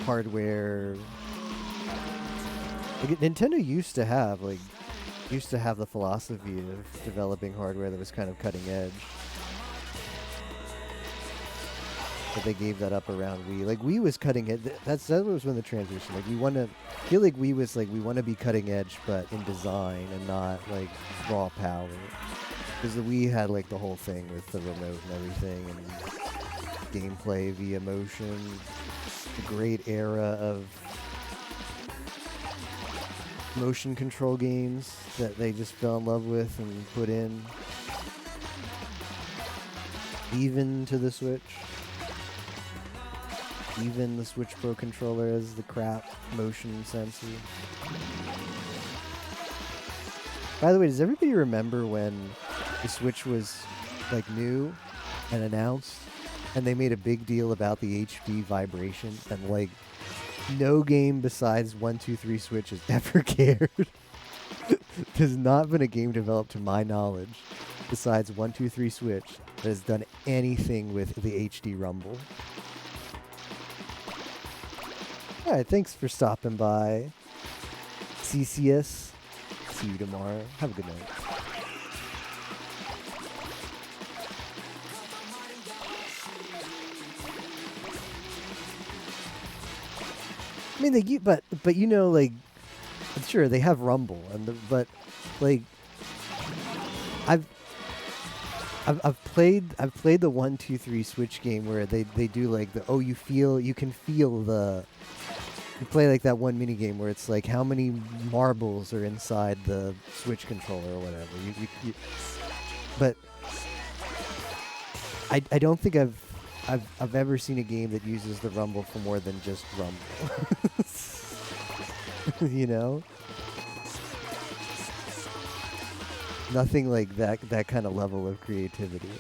hardware. Like, Nintendo used to have the philosophy of developing hardware that was kind of cutting edge. But they gave that up around Wii. Like, Wii was cutting edge. That was when the transition. Like, I feel like Wii was like, we want to be cutting edge, but in design and not, like, raw power. Because the Wii had, like, the whole thing with the remote and everything, and gameplay via motion. The great era of motion control games that they just fell in love with and put in. Even to the Switch. Even the Switch Pro controller has the crap motion sensor. By the way, does everybody remember when the Switch was, like, new and announced, and they made a big deal about the HD vibration, and, like, no game besides 1-2-3 Switch has ever cared? There's not been a game developed, to my knowledge, besides 1-2-3 Switch that has done anything with the HD rumble. Alright, thanks for stopping by, CCS. See you tomorrow. Have a good night. I mean, but you know, like, sure they have Rumble, but like, I've played the 1-2-3 Switch game where they do like you can feel the. You play like that one mini game where it's like how many marbles are inside the Switch controller or whatever. But I don't think I've ever seen a game that uses the rumble for more than just rumble. You know? Nothing like that kind of level of creativity.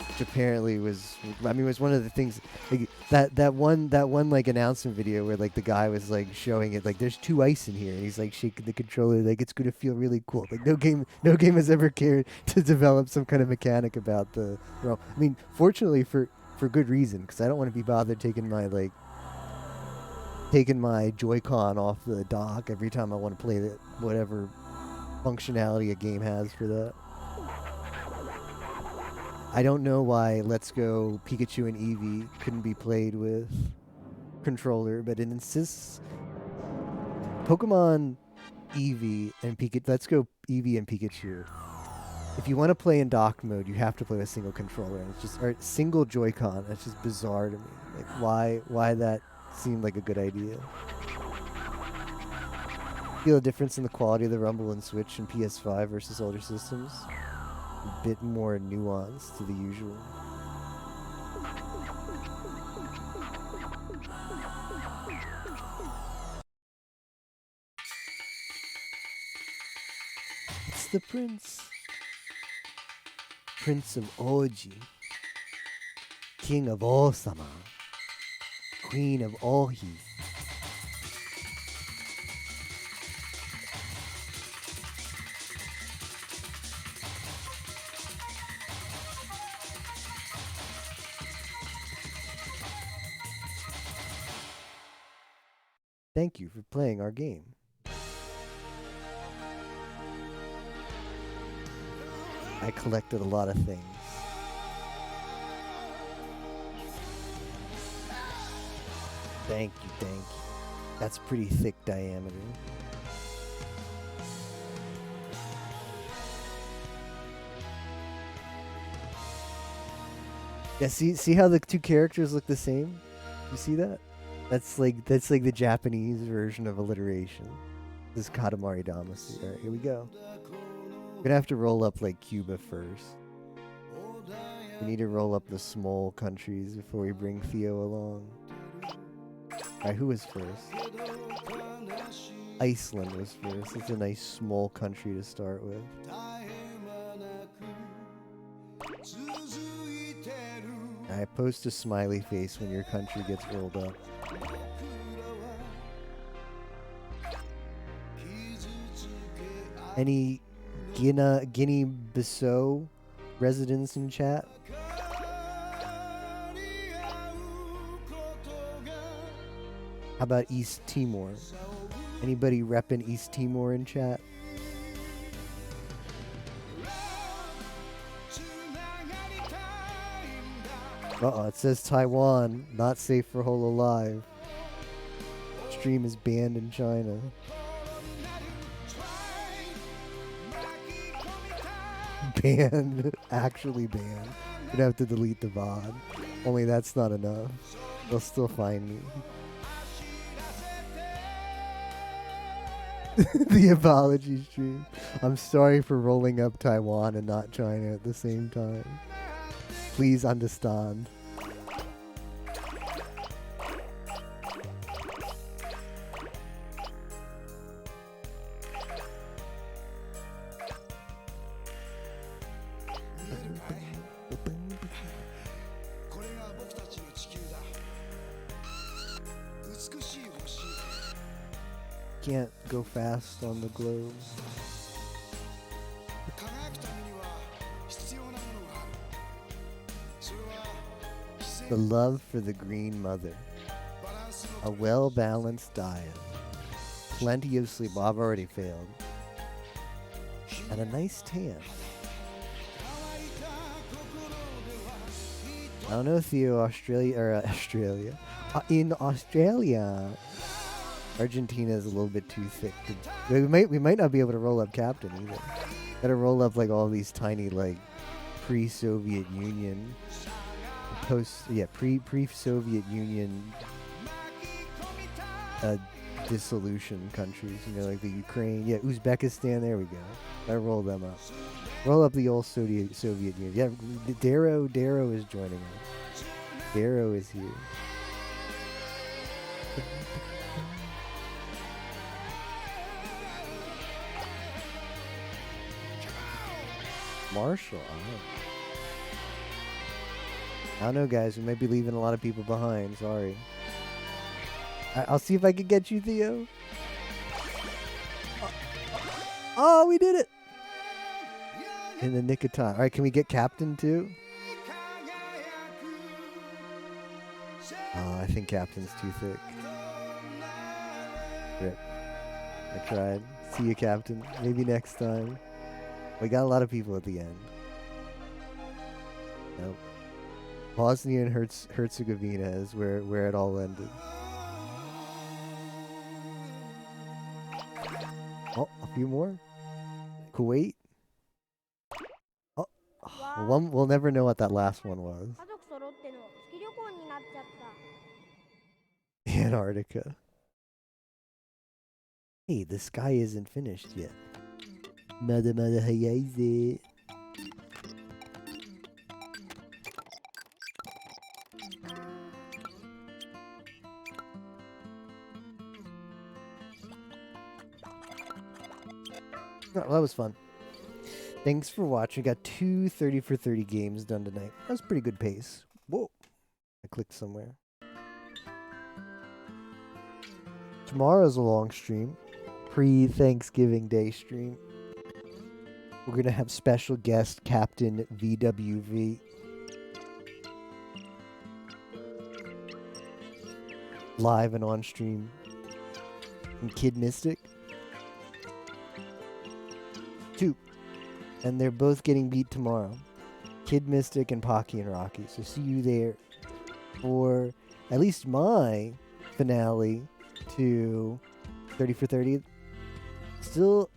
Which apparently was one of the things, like, that one like announcement video where, like, the guy was like showing it, like, there's 2 ice in here, and he's like shaking the controller, like, it's gonna feel really cool. Like, no game has ever cared to develop some kind of mechanic about the. Well, I mean, fortunately for good reason, because I don't want to be bothered taking my Joy-Con off the dock every time I want to play that whatever functionality a game has for that. I don't know why Let's Go Pikachu and Eevee couldn't be played with controller, but it insists Pokemon Eevee and Let's Go Eevee and Pikachu If you want to play in dock mode, you have to play with single controller, and it's just or single Joy-Con. It's just bizarre to me. Like why that seemed like a good idea. Feel a difference in the quality of the Rumble and Switch and PS5 versus older systems. A bit more nuance to the usual. It's the prince. Prince of Oji. King of Osama. Queen of Ohi. Thank you for playing our game. I collected a lot of things. Thank you, thank you. That's pretty thick diameter. Yeah, see how the two characters look the same? You see that? That's like the Japanese version of alliteration. This is Katamari Damacy. Alright, here we go. We're gonna have to roll up like Cuba first. We need to roll up the small countries before we bring Theo along. Alright, who was first? Iceland was first. It's a nice small country to start with. I post a smiley face when your country gets rolled up. Any Guinea-Bissau residents in chat? How about East Timor? Anybody reppin' East Timor in chat? Uh-oh, it says Taiwan, not safe for Hololive. Stream is banned in China. Banned, actually banned. You'd have to delete the VOD. Only that's not enough. They'll still find me. The apology stream. I'm sorry for rolling up Taiwan and not China at the same time. Please understand. Can't go fast on the globe. The love for the green mother. A well-balanced diet. Plenty of sleep. Well, I've already failed. And a nice tan. I don't know, Theo, Australia. In Australia, Argentina is a little bit too thick. We might not be able to roll up Captain either. Gotta roll up like all these tiny like pre-Soviet Union, pre-Soviet Union dissolution countries. You know, like the Ukraine, Uzbekistan. There we go. Gotta roll them up. Roll up the old Soviet Union. Yeah, Darrow is joining us. Darrow is here. Marshall. I don't know, guys. We might be leaving a lot of people behind. Sorry. I'll see if I can get you, Theo. Oh, we did it! In the nick of time. All right, can we get Captain too? Oh, I think Captain's too thick. Rip. I tried. See you, Captain. Maybe next time. We got a lot of people at the end. Nope. Bosnia and Herzegovina is where it all ended. Oh, a few more. Kuwait. We'll never know what that last one was. 家族揃っての月旅行になっちゃった。 Antarctica. Hey, the sky isn't finished yet. Mother hayaze. Oh, that was fun. Thanks for watching. Got 2 30 for 30 games done tonight. That was pretty good pace. Whoa. I clicked somewhere. Tomorrow's a long stream. Pre-Thanksgiving Day stream. We're going to have special guest Captain VWV. Live and on stream. And Kid Mystic. 2. And they're both getting beat tomorrow. Kid Mystic and Pocky and Rocky. So see you there for at least my finale to 30 for 30. Still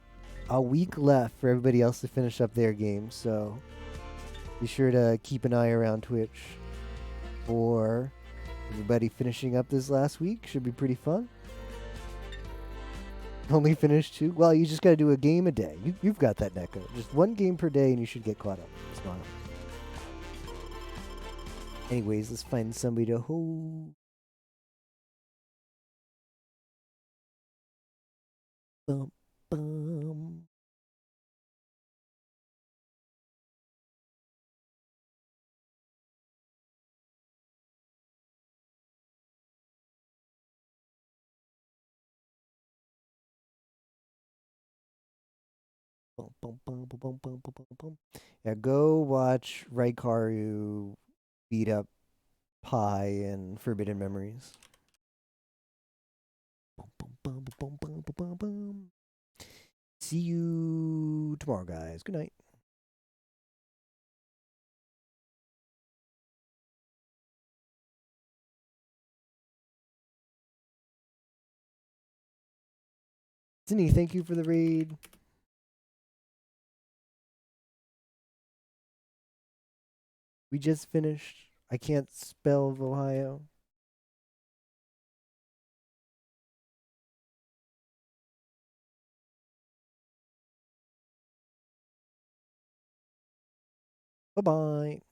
a week left for everybody else to finish up their games. So be sure to keep an eye around Twitch for everybody finishing up this last week. Should be pretty fun. Only finished 2? Well, you just got to do a game a day. You've got that, Neko. Just 1 game per day and you should get caught up. Smile. Anyways, let's find somebody to hold. Bum, bum. Bum, bum, bum, bum, bum, bum, bum, bum. Yeah, go watch Raikaru beat up Pi and Forbidden Memories. Bum, bum, bum, bum, bum, bum, bum, bum. See you tomorrow, guys. Good night. Zinni, thank you for the raid. We just finished. I can't spell Ohio. Bye-bye.